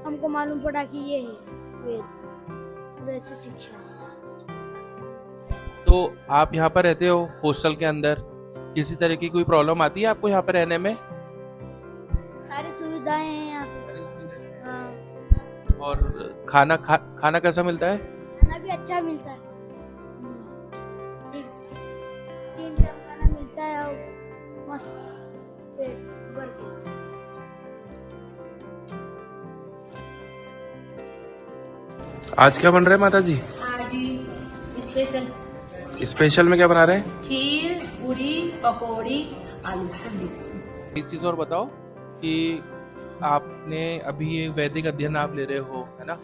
Speaker 3: हमको मालूम पड़ा कि ये है वेद, वैसे शिक्षा।
Speaker 1: तो आप यहाँ पर रहते हो हॉस्टल के अंदर, किसी तरह की कोई प्रॉब्लम आती है आपको यहाँ पर रहने में?
Speaker 3: सारी सुविधाएं हैं यहाँ पे। हाँ,
Speaker 1: और खाना कैसा मिलता है?
Speaker 3: खाना भी अच्छा मिलता है। तीन टाइम खाना मिलता है और मस्त पेट भर के।
Speaker 1: आज क्या बन रहा है माता जी?
Speaker 6: आज स्पेशल
Speaker 1: स्पेशल में क्या बना रहे हैं?
Speaker 6: खीर, पूरी, पकौड़ी, आलू की सब्जी।
Speaker 1: एक चीज और बताओ कि आपने अभी ये वैदिक अध्ययन आप ले रहे हो, है ना?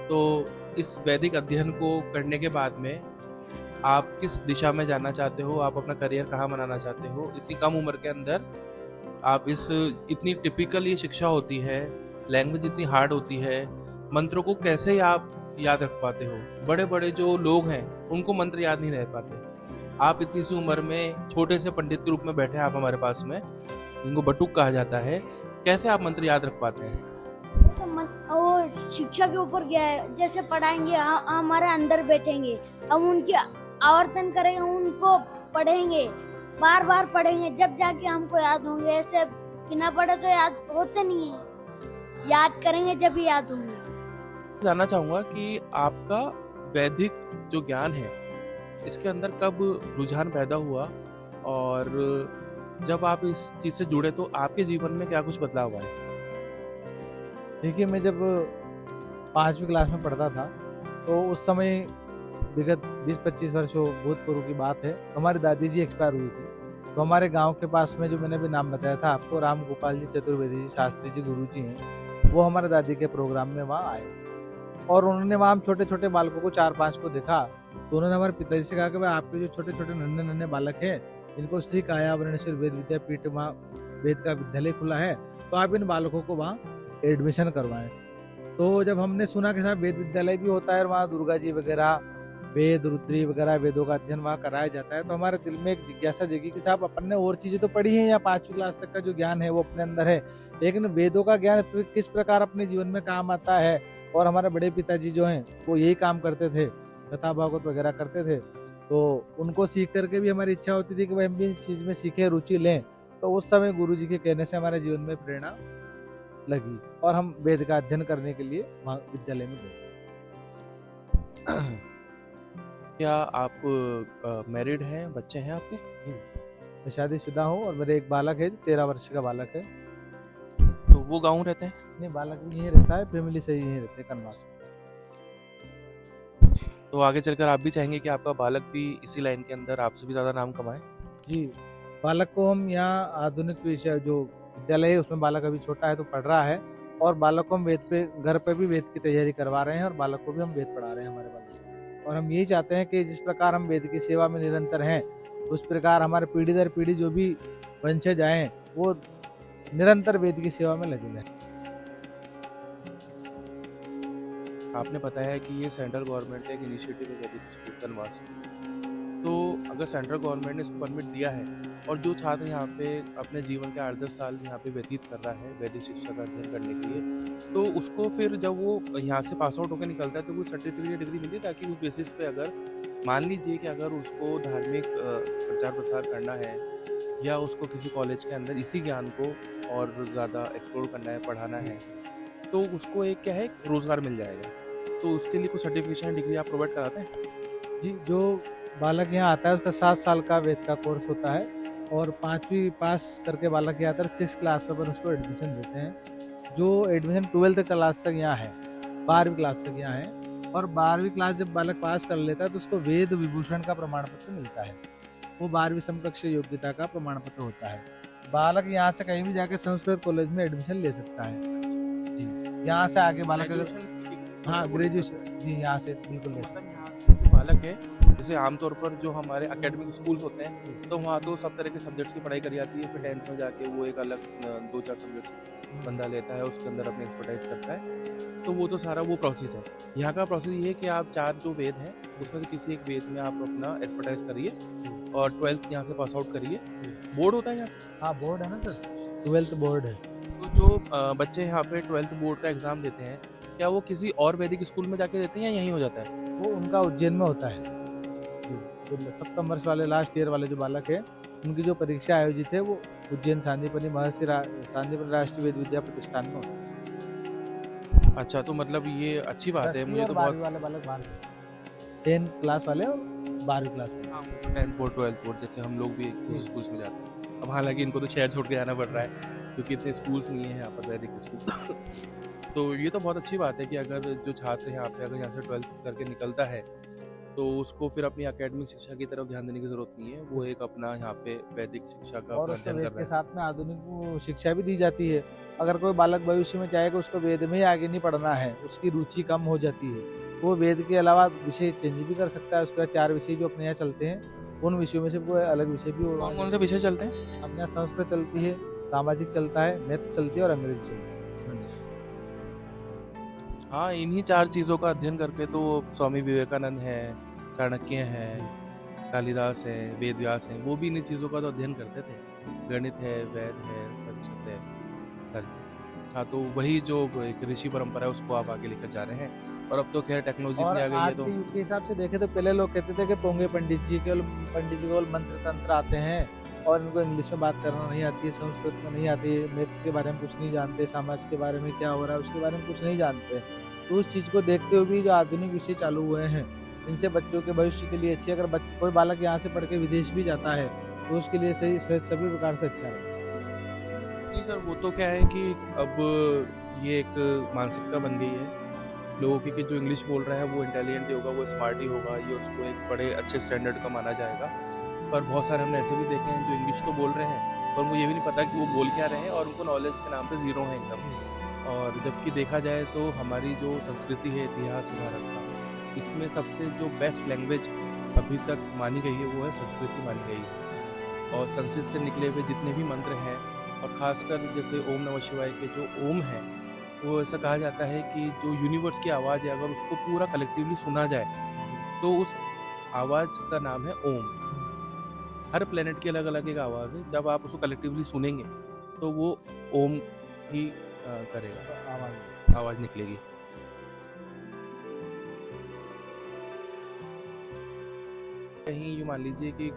Speaker 1: तो इस वैदिक अध्ययन को करने के बाद में आप किस दिशा में जाना चाहते हो? आप अपना करियर कहाँ बनाना चाहते हो? इतनी कम उम्र के अंदर आप इतनी टिपिकल ये शिक्षा होती है, लैंग्वेज इतनी हार्ड होती है, मंत्रों को कैसे आप याद रख पाते हो? बड़े बड़े जो लोग हैं उनको मंत्र याद नहीं रह पाते। आप इतनी सी उम्र में छोटे से पंडित के रूप में बैठे हैं आप हमारे पास में, इनको बटुक कहा जाता है, कैसे आप मंत्र याद रख पाते हैं?
Speaker 3: तो वो शिक्षा के ऊपर गया है, जैसे पढ़ाएंगे हमारे अंदर बैठेंगे, हम उनकी आवर्तन करेंगे, उनको पढ़ेंगे, बार बार पढ़ेंगे, जब जाके हमको याद होंगे। ऐसे बिना पढ़े तो याद होते नहीं है, याद करेंगे जब ही याद होंगे।
Speaker 1: जानना चाहूंगा कि आपका वैदिक जो ज्ञान है इसके अंदर कब रुझान पैदा हुआ, और जब आप इस चीज से जुड़े तो आपके जीवन में क्या कुछ बदलाव हुआ है?
Speaker 2: देखिए, मैं जब 5वीं क्लास में पढ़ता था तो उस समय विगत 20-25 वर्षों भूतपूर्व की बात है, हमारी दादी जी एक्सपायर हुई थी। तो हमारे गांव के पास में जो मैंने भी नाम बताया था आपको, राम गोपाल जी चतुर्वेदी जी शास्त्री जी गुरु जी हैं, वो हमारे दादी के प्रोग्राम में वहाँ आए और उन्होंने वहाँ छोटे छोटे बालकों को 4-5 को देखा। तो उन्होंने हमारे पिताजी से कहा कि भाई आपके जो छोटे छोटे नन्हे नन्हे बालक हैं, इनको श्री काया वर्णेश्वर वेद विद्यापीठ वहाँ वेद का विद्यालय खुला है, तो आप इन बालकों को वहाँ एडमिशन करवाएं। तो जब हमने सुना कि साहब वेद विद्यालय भी होता है और वहाँ दुर्गा जी वगैरह, वेद रुद्री वगैरह वेदों का अध्ययन वहाँ कराया जाता है, तो हमारे दिल में एक जिज्ञासा जगी कि साहब अपन ने और चीजें तो पढ़ी हैं या 5वीं क्लास तक का जो ज्ञान है वो अपने अंदर है, लेकिन वेदों का ज्ञान किस प्रकार अपने जीवन में काम आता है। और हमारे बड़े पिताजी जो हैं वो यही काम करते थे, कथा भागवत वगैरह करते थे, तो उनको सीख करके भी हमारी इच्छा होती थी कि भाई हम भी इस चीज में सीखे, रुचि लें। तो उस समय गुरु जी के कहने से हमारे जीवन में प्रेरणा लगी और हम वेद का अध्ययन करने के लिए वहाँ विद्यालय में गए।
Speaker 1: क्या आप मैरिड हैं, बच्चे हैं आपके?
Speaker 2: जी, मैं शादीशुदा हूँ और मेरे एक बालक है, 13 वर्ष का बालक है।
Speaker 1: तो वो गाँव रहते हैं?
Speaker 2: नहीं, बालक भी यहीं रहता है, फैमिली से यहीं रहते हैं कनवास में।
Speaker 1: तो आगे चलकर आप भी चाहेंगे कि आपका बालक भी इसी लाइन के अंदर आपसे भी ज्यादा नाम कमाए?
Speaker 2: जी, बालक को हम यहाँ आधुनिक विषय जो विद्यालय है उसमें बालक अभी छोटा है तो पढ़ रहा है, और बालक को हम वेद पे घर पे भी वेद की तैयारी करवा रहे हैं और बालक को भी हम वेद पढ़ा रहे हैं हमारे बालक को। और हम यही चाहते हैं कि जिस प्रकार हम वेद की सेवा में निरंतर हैं, उस प्रकार हमारे पीढ़ी दर पीढ़ी जो भी वंशज आए वो निरंतर वेद की सेवा में लगे रहें।
Speaker 1: आपने बताया कि ये सेंट्रल गवर्नमेंट का एक इनिशिएटिव है वैदिक स्कूल कनवास में, तो अगर सेंट्रल गवर्नमेंट ने इसको परमिट दिया है और जो छात्र यहाँ पे अपने जीवन के 8-10 साल यहाँ पे व्यतीत कर रहा है वैदिक शिक्षा का अध्ययन करने के लिए, तो उसको फिर जब वो यहाँ से पास आउट होकर निकलता है तो कोई सर्टिफिकेट या डिग्री मिलती है, ताकि उस बेसिस पे अगर मान लीजिए कि अगर उसको धार्मिक प्रचार प्रसार करना है या उसको किसी कॉलेज के अंदर इसी ज्ञान को और ज़्यादा एक्सप्लोर करना है, पढ़ाना है, तो उसको एक क्या है रोज़गार मिल जाएगा। तो उसके लिए कोई सर्टिफिकेशन डिग्री आप प्रोवाइड कराते हैं?
Speaker 2: जी, जो बालक यहाँ आता है उसका 7 साल का वेद का कोर्स होता है और 5वीं पास करके बालक यहाँ आता है 6 क्लास में उसको एडमिशन देते हैं। जो एडमिशन 12th क्लास तक यहाँ है, 12वीं क्लास तक यहाँ है, और 12वीं क्लास जब बालक पास कर लेता है तो उसको वेद विभूषण का प्रमाण पत्र मिलता है। वो 12वीं समकक्ष योग्यता का प्रमाण पत्र होता है। बालक यहाँ से कहीं भी जाके संस्कृत कॉलेज में एडमिशन ले सकता है। जी, यहाँ से आगे बालक अगर हाँ ग्रेजुएशन जी यहाँ से बिल्कुल ले सकता है।
Speaker 1: मतलब यहाँ से जो बालक है, जैसे आमतौर पर जो हमारे एकेडमिक स्कूल्स होते हैं तो वहाँ तो सब तरह के सब्जेक्ट्स की पढ़ाई करी जाती है, फिर 10th में जाके वो एक अलग 2-4 सब्जेक्ट्स बंदा लेता है, उसके अंदर अपनी एक्सपर्टाइज करता है, तो वो तो सारा वो प्रोसेस है। यहाँ का प्रोसेस ये है कि आप 4 जो वेद हैं उसमें से किसी एक वेद में आप अपना एक्सपर्टाइज करिए और 12th यहाँ से पास आउट करिए। बोर्ड होता है यहाँ
Speaker 2: हाँ बोर्ड है ना सर, 12th बोर्ड है।
Speaker 1: तो जो बच्चे यहाँ पे 12th बोर्ड का एग्जाम देते हैं, क्या वो किसी और वैदिक स्कूल में जाके देते हैं या यहीं हो जाता है?
Speaker 2: वो उनका उज्जैन में होता है जी। जो सप्तम वर्ष वाले लास्ट ईयर वाले जो बालक है, उनकी जो परीक्षा आयोजित है वो उज्जैन सांदीपनि सांदीपनि राष्ट्रीय वेद विद्या प्रतिष्ठान में होता है।
Speaker 1: अच्छा, तो मतलब ये अच्छी बात है,
Speaker 2: 10वीं
Speaker 1: मुझे
Speaker 2: और
Speaker 1: तो
Speaker 2: 12वीं
Speaker 1: बहुत
Speaker 2: वाले बालक बाहर 10 क्लास वाले और 12वीं क्लास वाले।
Speaker 1: 10th बोर्ड 12th बोर्ड जैसे हम लोग भी उस स्कूल्स में जाते हैं। अब हालांकि इनको तो शहर छोड़ के जाना पड़ रहा है क्योंकि इतने स्कूल्स नहीं है यहाँ पर वैदिक स्कूल। तो ये तो बहुत अच्छी बात है कि अगर जो छात्र यहाँ पे अगर यहाँ से 12th करके निकलता है तो उसको फिर अपनी एकेडमिक शिक्षा की तरफ ध्यान देने की जरूरत नहीं है, वो एक अपना यहाँ पे वैदिक शिक्षा का
Speaker 2: और
Speaker 1: अपना
Speaker 2: उसको
Speaker 1: अध्ययन
Speaker 2: वेद
Speaker 1: कर
Speaker 2: के
Speaker 1: रहा है।
Speaker 2: साथ में आधुनिक शिक्षा भी दी जाती है। अगर कोई बालक भविष्य में चाहे कि उसको वेद में ही आगे नहीं पढ़ना है, उसकी रुचि कम हो जाती है, वो वेद के अलावा विषय चेंज भी कर सकता है। उसके बाद 4 विषय जो अपने यहाँ चलते हैं, उन विषयों में से कोई अलग विषय भी
Speaker 1: कौन कौन से विषय चलते हैं?
Speaker 2: अपने यहाँ संस्कृत चलती है, सामाजिक चलता है, मैथ्स चलती है और अंग्रेजी चलती है।
Speaker 1: हाँ, इन्हीं 4 चीज़ों का अध्ययन करके तो स्वामी विवेकानंद हैं, चाणक्य हैं, कालिदास हैं, वेद व्यास हैं, वो भी इन्हीं चीज़ों का तो अध्ययन करते थे। गणित है, वेद है, संस्कृत है, सारी चीज़ें। हाँ, तो वही जो एक ऋषि परंपरा है उसको आप आगे लेकर जा रहे हैं और अब तो खैर टेक्नोलॉजी
Speaker 2: और
Speaker 1: इतनी आ गई है
Speaker 2: आज
Speaker 1: तो
Speaker 2: के युग के हिसाब से देखे तो पहले लोग कहते थे कि पोंगे पंडित जी केवल मंत्र तंत्र आते हैं और इनको इंग्लिश में बात करना नहीं आती है, संस्कृत में नहीं आती है, मैथ्स के बारे में कुछ नहीं जानते, समाज के बारे में क्या हो रहा है उसके बारे में कुछ नहीं जानते। तो उस चीज़ को देखते हुए भी जो आधुनिक विषय चालू हुए हैं, इनसे बच्चों के भविष्य के लिए अच्छे, अगर कोई बालक यहाँ से पढ़ के विदेश भी जाता है तो उसके लिए सभी प्रकार से अच्छा है।
Speaker 1: नहीं सर, वो तो क्या है कि अब ये एक मानसिकता बन गई है लोगों की कि जो इंग्लिश बोल रहा है वो इंटेलिजेंट ही होगा, वो स्मार्ट ही होगा, ये उसको एक बड़े अच्छे स्टैंडर्ड का माना जाएगा। पर बहुत सारे हमने ऐसे भी देखे हैं जो इंग्लिश तो बोल रहे हैं पर उनको ये भी नहीं पता कि वो बोल क्या रहे हैं और उनको नॉलेज के नाम पे ज़ीरो है एकदम। और जबकि देखा जाए तो हमारी जो संस्कृति है, इतिहास है भारत का, इसमें सबसे जो बेस्ट लैंग्वेज अभी तक मानी गई है वो है संस्कृति मानी गई है। और संस्कृत से निकले हुए जितने भी मंत्र हैं और ख़ासकर जैसे ओम नमः शिवाय के जो ओम है, वो ऐसा कहा जाता है कि जो यूनिवर्स की आवाज़ है अगर उसको पूरा कलेक्टिवली सुना जाए तो उस आवाज़ का नाम है ओम। हर प्लेनेट की अलग अलग एक आवाज़ है, जब आप उसको कलेक्टिवली सुनेंगे तो वो ओम ही करेगा, आवाज़ निकलेगी। कहीं यूँ मान लीजिए कि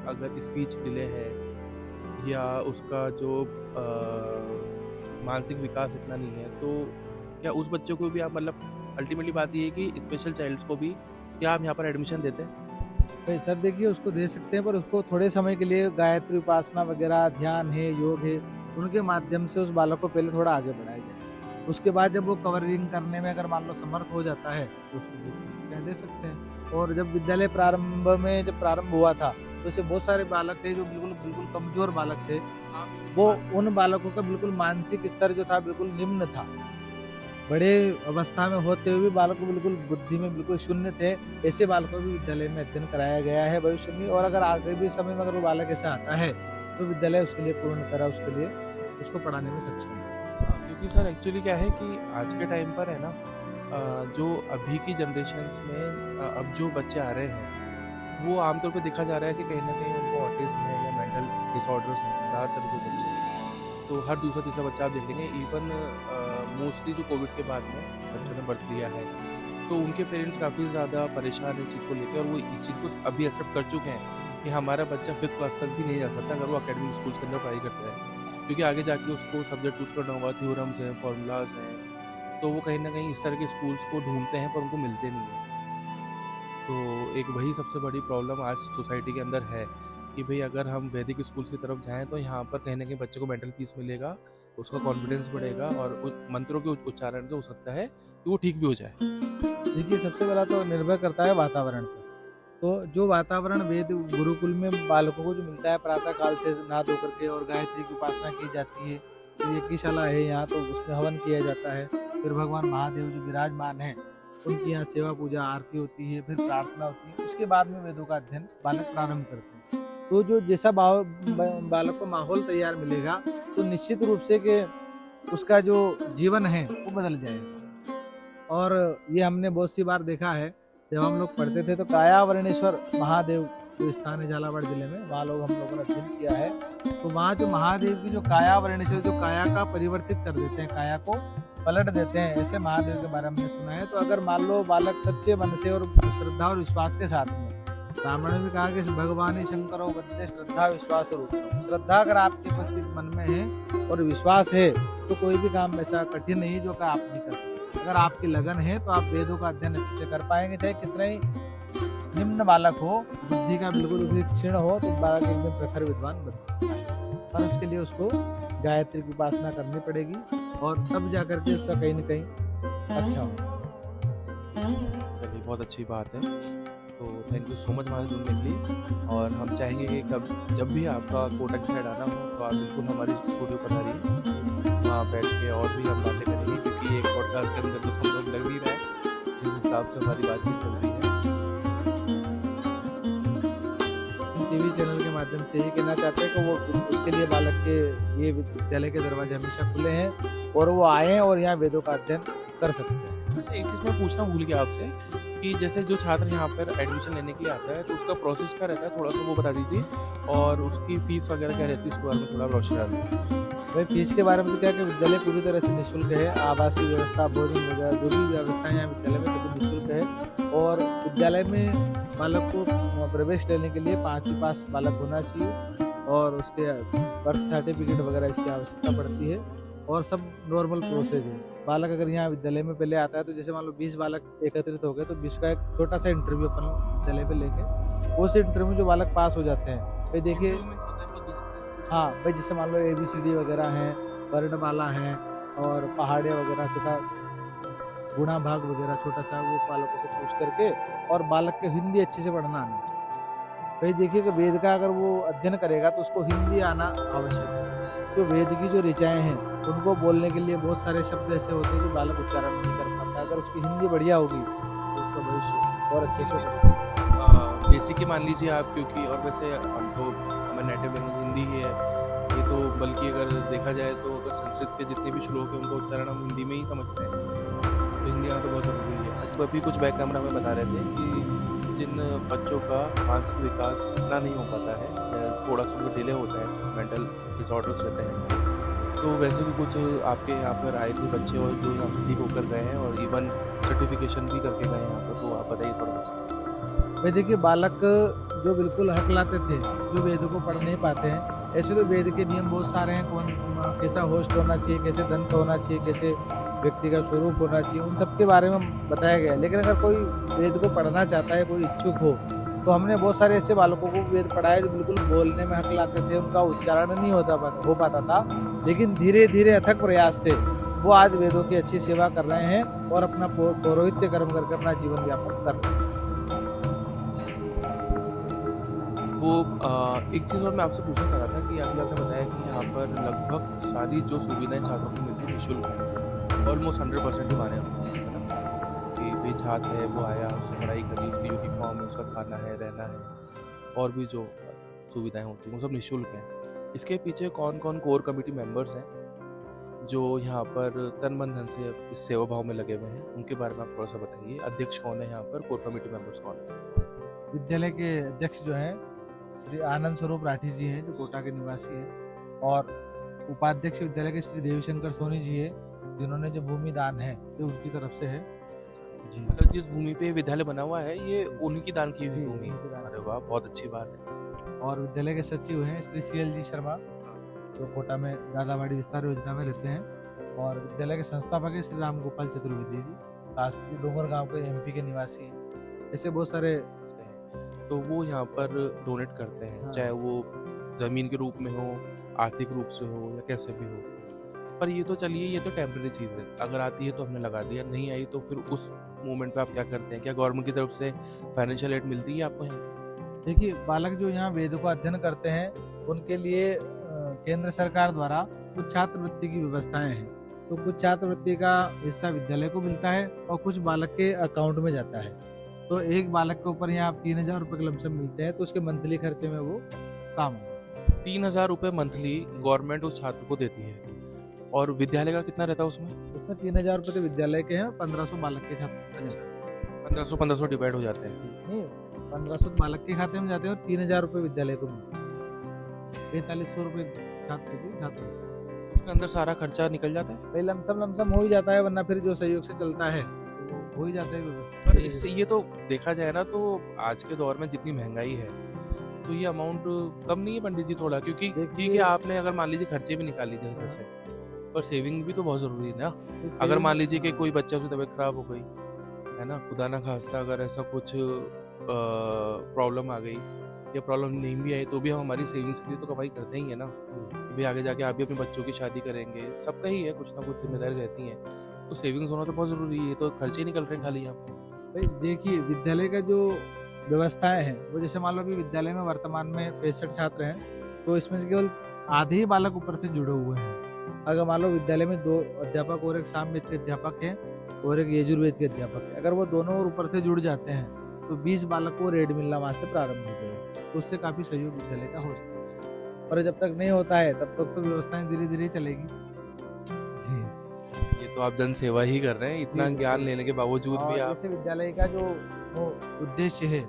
Speaker 1: अगर स्पीच डिले है या उसका जो मानसिक विकास इतना नहीं है तो क्या उस बच्चे को भी आप मतलब अल्टीमेटली बात ये है कि स्पेशल चाइल्ड्स को भी क्या आप यहाँ पर एडमिशन देते हैं?
Speaker 2: भाई सर देखिए उसको दे सकते हैं, पर उसको थोड़े समय के लिए गायत्री उपासना वगैरह, ध्यान है, योग है, उनके माध्यम से उस बालक को पहले थोड़ा आगे बढ़ाया जाए। उसके बाद जब वो कवरिंग करने में अगर मान लो समर्थ हो जाता है तो उसको शिक्षाएं दे सकते हैं। और जब विद्यालय प्रारंभ हुआ था तो ऐसे बहुत सारे बालक थे जो बिल्कुल कमजोर बालक थे। वो उन बालकों का बिल्कुल मानसिक स्तर जो था बिल्कुल निम्न था। बड़े अवस्था में होते हुए भी बालक को बिल्कुल बुद्धि में बिल्कुल शून्य थे, ऐसे बालकों को भी विद्यालय में अध्ययन कराया गया है भविष्य में। और अगर आगे भी समय में अगर वो बालक ऐसा आता है तो विद्यालय उसके लिए पूर्ण तरह उसके लिए उसको पढ़ाने में सक्षम है।
Speaker 1: क्योंकि सर एक्चुअली क्या है कि आज के टाइम पर है ना, जो अभी की जनरेशन्स में अब जो बच्चे आ रहे हैं वो आमतौर पे देखा जा रहा है कि कहीं ना कहीं उनको ऑटिज्म है या मेंटल डिसऑर्डर्स हैं ज़्यादातर जो बच्चे हैं। तो हर दूसरा तीसरा बच्चा आप देख लेंगे, इवन मोस्टली जो कोविड के बाद में बच्चों ने बर्थ लिया है तो उनके पेरेंट्स काफ़ी ज़्यादा परेशान है इस चीज़ को लेकर और वो इस चीज़ को अभी एक्सेप्ट कर चुके हैं कि हमारा बच्चा 5th क्लास तक भी नहीं जा सकता अगर वो अकेडमिक स्कूल्स के अंदर पढ़ाई करता है, क्योंकि आगे जाके उसको सब्जेक्ट चूज़ करना होगा, थ्योरम्स हैं, फार्मूलाज हैं, तो वो कहीं ना कहीं इस तरह के स्कूल्स को ढूंढते हैं पर उनको मिलते नहीं हैं। तो एक वही सबसे बड़ी प्रॉब्लम आज सोसाइटी के अंदर है कि भाई अगर हम वैदिक स्कूल्स की तरफ जाएं तो यहाँ पर कहीं ना कहीं बच्चे को मेंटल पीस मिलेगा, उसका कॉन्फिडेंस बढ़ेगा और मंत्रों के उच्चारण से हो सकता है कि वो ठीक भी हो जाए।
Speaker 2: देखिए सबसे पहला तो निर्भर करता है वातावरण पर। तो जो वातावरण वेद गुरुकुल में बालकों को जो मिलता है, प्रातः काल से नहा धो करके और गायत्री की उपासना की जाती है, तो यज्ञशाला है यहाँ तो उसमें हवन किया जाता है, फिर भगवान महादेव जो विराजमान है उनकी यहाँ सेवा पूजा आरती होती है, फिर प्रार्थना होती है, उसके बाद में वेदों का अध्ययन बालक प्रारंभ करते हैं। तो जो जैसा बालक को माहौल तैयार मिलेगा तो निश्चित रूप से कि उसका जो जीवन है वो बदल जाएगा। और ये हमने बहुत सी बार देखा है, जब हम लोग पढ़ते थे तो कायावर्णेश्वर महादेव जो स्थान है झालावाड़ जिले में, वहाँ लोग हम लोगों ने अध्ययन किया है। तो वहाँ जो महादेव की जो कायावर्णेश्वर, जो काया का परिवर्तित कर देते हैं, काया को पलट देते हैं, ऐसे महादेव के बारे में हमने सुना है। तो अगर मान लो बालक सच्चे मन से और श्रद्धा और विश्वास के साथ में, ब्राह्मणों ने भी कहा कि भगवान शंकरो वंदे श्रद्धा विश्वास रूप, श्रद्धा अगर आपके प्रति मन में है और विश्वास है तो कोई भी काम ऐसा कठिन नहीं जो कि आप नहीं कर सकते। अगर आपकी लगन है तो आप वेदों का अध्ययन अच्छे से कर पाएंगे, चाहे कितना ही निम्न बालक हो, बुद्धि का बिल्कुल क्षीण हो, तो बालक एकदम प्रखर विद्वान बन सकता है। पर उसके लिए उसको गायत्री की उपासना करनी पड़ेगी और तब जाकर के उसका कहीं न कहीं अच्छा हो।
Speaker 1: चलिए, बहुत अच्छी बात है। तो थैंक यू सो मच हमारे जुड़ने के लिए, और हम चाहेंगे कि जब भी आपका कोटा की साइड आना हो तो आप बिल्कुल हमारी स्टूडियो पर आइए, वहाँ बैठ के और भी हम बातें करेंगे, क्योंकि एक पॉडकास्ट के अंदर तो संभव लग नहीं रहा है जिस हिसाब से हमारी बातचीत चल रही है।
Speaker 2: टीवी चैनल के माध्यम से ही कहना चाहते हैं कि वो उसके लिए बालक के ये विद्यालय के दरवाजे हमेशा खुले हैं और वो आए और यहाँ वेदों का अध्ययन कर सकते हैं।
Speaker 1: अच्छा, एक चीज़ मैं पूछना भूल गया आपसे कि जैसे जो छात्र यहाँ पर एडमिशन लेने के लिए आता है तो उसका प्रोसेस क्या रहता है, थोड़ा सा वो बता दीजिए, और उसकी फीस वगैरह क्या रहती है, उसके बारे में थोड़ा रोशनी डाल दीजिए।
Speaker 2: भाई फीस के बारे में तो क्या कि विद्यालय पूरी तरह से निःशुल्क है, आवासीय व्यवस्था, भोजन वगैरह जो भी व्यवस्थाएं यहाँ विद्यालय में सभी निःशुल्क है। और विद्यालय में बालक को प्रवेश लेने के लिए 5वीं पास बालक होना चाहिए और उसके बर्थ सर्टिफिकेट वगैरह इसकी आवश्यकता पड़ती है और सब नॉर्मल प्रोसेस है। बालक अगर यहाँ विद्यालय में पहले आता है तो जैसे मान लो 20 बालक एकत्रित हो गए तो 20 का एक छोटा सा इंटरव्यू अपन विद्यालय पे लेंगे, उस इंटरव्यू जो बालक पास हो जाते हैं, भाई देखिए, हाँ भाई जैसे मान लो ABCD वगैरह हैं, वर्णमाला हैं और पहाड़ियाँ वगैरह, छोटा गुणा भाग वगैरह छोटा सा, वो बालकों से पूछ करके, और बालक के हिंदी अच्छे से पढ़ना आना चाहिए। भाई देखिए कि वेद का अगर वो अध्ययन करेगा तो उसको हिंदी आना आवश्यक है। जो वेद की जो ऋचाएँ हैं उनको बोलने के लिए बहुत सारे शब्द ऐसे होते हैं जो बालक उच्चारण नहीं कर पाता। अगर उसकी हिंदी बढ़िया होगी तो उसका भविष्य और अच्छे से बढ़ेगा।
Speaker 1: बेसिक ही मान लीजिए आप, क्योंकि और वैसे हम तो हमारे नेटिव लैंग्वेज हिंदी ही है ये, तो बल्कि अगर देखा जाए तो अगर संस्कृत के जितने भी श्लोक हैं उनका उच्चारण हम हिंदी में ही समझते हैं, तो हिंदी आना तो बहुत ज़रूरी है। अच्छा, अभी कुछ बैक कैमरा में बता रहे थे कि जिन बच्चों का मानसिक विकास इतना नहीं हो पाता है या थोड़ा सा उनको डिले होता है, मेंटल डिसऑर्डर्स रहते हैं, तो वैसे भी कुछ आपके यहाँ पर आए थे बच्चे और जो यहाँ से ठीक होकर गए हैं और इवन सर्टिफिकेशन भी करके गए हैं यहाँ पर, तो आप बताइए थोड़ा सा।
Speaker 2: भाई देखिए, बालक जो बिल्कुल हकलाते थे, जो वेद को पढ़ नहीं पाते हैं, ऐसे तो वेद के नियम बहुत सारे हैं, कौन कैसा होस्ट होना चाहिए, कैसे दंत होना चाहिए, कैसे व्यक्ति का स्वरूप होना चाहिए, उन सब के बारे में बताया गया है। लेकिन अगर कोई वेद को पढ़ना चाहता है, कोई इच्छुक हो, तो हमने बहुत सारे ऐसे बालकों को वेद पढ़ाया जो बिल्कुल बोलने में हकलाते थे, उनका उच्चारण नहीं हो पाता था, लेकिन धीरे धीरे अथक प्रयास से वो आज वेदों की अच्छी सेवा कर रहे हैं और अपना पौरोहित्य कर्म करके अपना जीवन यापन कर रहे हैं।
Speaker 1: वो एक चीज़ और मैं आपसे पूछना चाह रहा था कि अभी आपने बताया कि यहाँ पर लगभग सारी जो सुविधाएं छात्रों को मिलती है निःशुल्क है, ऑलमोस्ट 100% ही माने हम, है ना, कि भाई छात्र है वो आया, उसने पढ़ाई करी, उसकी यूनिफॉर्म है, उसका खाना है, रहना है, और भी जो सुविधाएं होती हैं वो सब निःशुल्क हैं। इसके पीछे कौन कौन कोर कमेटी मेंबर्स हैं जो यहाँ पर तन मन धन से इस सेवा भाव में लगे हुए हैं, उनके बारे में आप थोड़ा सा बताइए। अध्यक्ष कौन है यहाँ पर, कोर कमेटी मेंबर्स कौन है?
Speaker 2: विद्यालय के अध्यक्ष जो हैं श्री आनंद स्वरूप राठी जी हैं, जो कोटा के निवासी हैं, और उपाध्यक्ष विद्यालय के श्री देवीशंकर सोनी जी है, जिन्होंने जो भूमि दान है ये उनकी तरफ से है जी।
Speaker 1: मतलब जिस भूमि पे विद्यालय बना हुआ है ये उन्हीं की दान की हुई भूमि है। अरे वाह, बहुत अच्छी बात है।
Speaker 2: और विद्यालय के सचिव हैं श्री CL जी शर्मा, जो कोटा में दादावाड़ी विस्तार योजना में रहते हैं, और विद्यालय के संस्थापक है श्री राम गोपाल चतुर्वेदी जी, शास्त्री डोंगर गांव के MP के निवासी हैं। ऐसे बहुत सारे,
Speaker 1: तो वो यहाँ पर डोनेट करते हैं, चाहे वो ज़मीन के रूप में हो, आर्थिक रूप से हो, या कैसे भी हो। पर ये तो चलिए, ये तो टेम्परेरी चीज़ है, अगर आती है तो हमने लगा दिया, नहीं आई तो फिर उस मोमेंट पे आप क्या करते हैं? क्या गवर्नमेंट की तरफ से फाइनेंशियल एड मिलती है आपको यहाँ?
Speaker 2: देखिए, बालक जो यहाँ वेद को अध्ययन करते हैं उनके लिए केंद्र सरकार द्वारा कुछ छात्रवृत्ति की व्यवस्थाएं हैं, तो कुछ छात्रवृत्ति का हिस्सा विद्यालय को मिलता है और कुछ बालक के अकाउंट में जाता है। तो एक बालक के ऊपर यहाँ 3,000 रुपये के लमसम मिलते हैं, तो उसके मंथली खर्चे में वो काम होगा।
Speaker 1: 3,000 रुपये मंथली गवर्नमेंट उस छात्र को देती है, और विद्यालय का कितना रहता है उसमें?
Speaker 2: उसमें 3,000 रुपये तो विद्यालय के हैं, 1,500 बालक के छात्र
Speaker 1: 1500 डिवाइड हो जाते हैं।
Speaker 2: नहीं, 1,500 बालक के खाते में जाते हैं और 3,000 रुपये विद्यालय को मिलते हैं। 4,500 रुपये छात्र की छात्र,
Speaker 1: उसके अंदर सारा खर्चा निकल जाता है।
Speaker 2: भाई लमसम हो ही जाता है, वरना फिर जो सहयोग से चलता है वो हो ही जाता है व्यवस्था।
Speaker 1: पर इससे ये तो देखा जाए ना, तो आज के दौर में जितनी महंगाई है, तो ये अमाउंट कम नहीं है पंडित जी थोड़ा? क्योंकि ठीक है, आपने अगर मान लीजिए खर्चे भी निकाल लीजिए घर से, पर सेविंग भी तो बहुत जरूरी है ना। अगर मान लीजिए कि कोई बच्चा की तबीयत खराब हो गई है ना, खुदा ना खास्ता अगर ऐसा कुछ प्रॉब्लम आ गई या प्रॉब्लम नहीं भी आई, तो भी हम हमारी सेविंग्स के लिए तो कमाई करते ही है ना, कि भाई आगे जाके आप भी अपने बच्चों की शादी करेंगे, सबका ही है, कुछ ना कुछ जिम्मेदारी रहती है, तो सेविंग्स होना तो बहुत जरूरी है। तो खर्चे ही निकल रहे हैं खाली यहाँ पर।
Speaker 2: भाई देखिए, विद्यालय का जो व्यवस्थाएं हैं वो जैसे मान लो अभी विद्यालय में वर्तमान में 65 छात्र हैं, तो इसमें से केवल आधे ही बालक ऊपर से जुड़े हुए हैं। अगर मान लो विद्यालय में 2 अध्यापक और एक सामवेद के अध्यापक हैं और एक यजुर्वेद के अध्यापक है, अगर वो दोनों और ऊपर से जुड़ जाते हैं तो 20 बालक को रेड मिलना वहां से प्रारंभ हो जाएगा, तो उससे काफी सहयोग विद्यालय का हो सकता है। और जब तक नहीं होता है तब तक तो व्यवस्थाएं धीरे धीरे चलेगी। जी,
Speaker 1: ये तो आप जन सेवा ही कर रहे हैं, इतना
Speaker 2: जी,
Speaker 1: ज्ञान
Speaker 2: बिल्कुल।
Speaker 1: लेने के बावजूद
Speaker 2: और
Speaker 1: भी आप।
Speaker 2: जैसे विद्यालय का जो वो उद्देश्य है,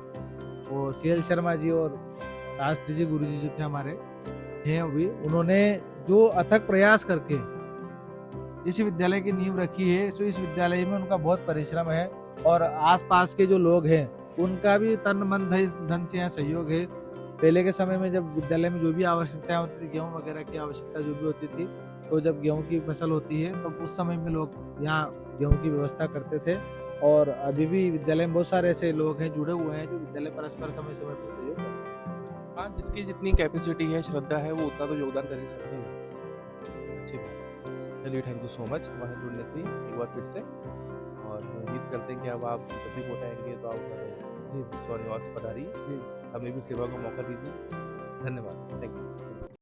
Speaker 2: वो CL शर्मा जी और शास्त्री जी गुरु जी जो थे हमारे हैं, अभी उन्होंने जो अथक प्रयास करके इस विद्यालय की नींव रखी है, तो इस विद्यालय में उनका बहुत परिश्रम है और आसपास के जो लोग हैं उनका भी तन मन धन से यहाँ सहयोग है। पहले के समय में जब विद्यालय में जो भी आवश्यकताएं होती थी, गेहूं वगैरह की आवश्यकता जो भी होती थी, तो जब गेहूं की फसल होती है तो उस समय में लोग यहाँ गेहूं की व्यवस्था करते थे। और अभी भी विद्यालय में बहुत सारे ऐसे लोग हैं जुड़े हुए हैं जो विद्यालय परस्पर समय समय पर सहयोग करते हैं।
Speaker 1: हाँ, जिसकी जितनी कैपेसिटी है, श्रद्धा है, वो उतना तो योगदान कर ही सकते हैं। अच्छी बात। चलिए, थैंक यू सो मच वहाँ जुड़ने के लिए एक बार फिर से, और उम्मीद करते हैं कि अब आप जब भी वोट आएंगे तो आप
Speaker 2: जी,
Speaker 1: स्वनिवास पधारिए, हमें भी सेवा का मौका दीजिए। धन्यवाद, थैंक यू।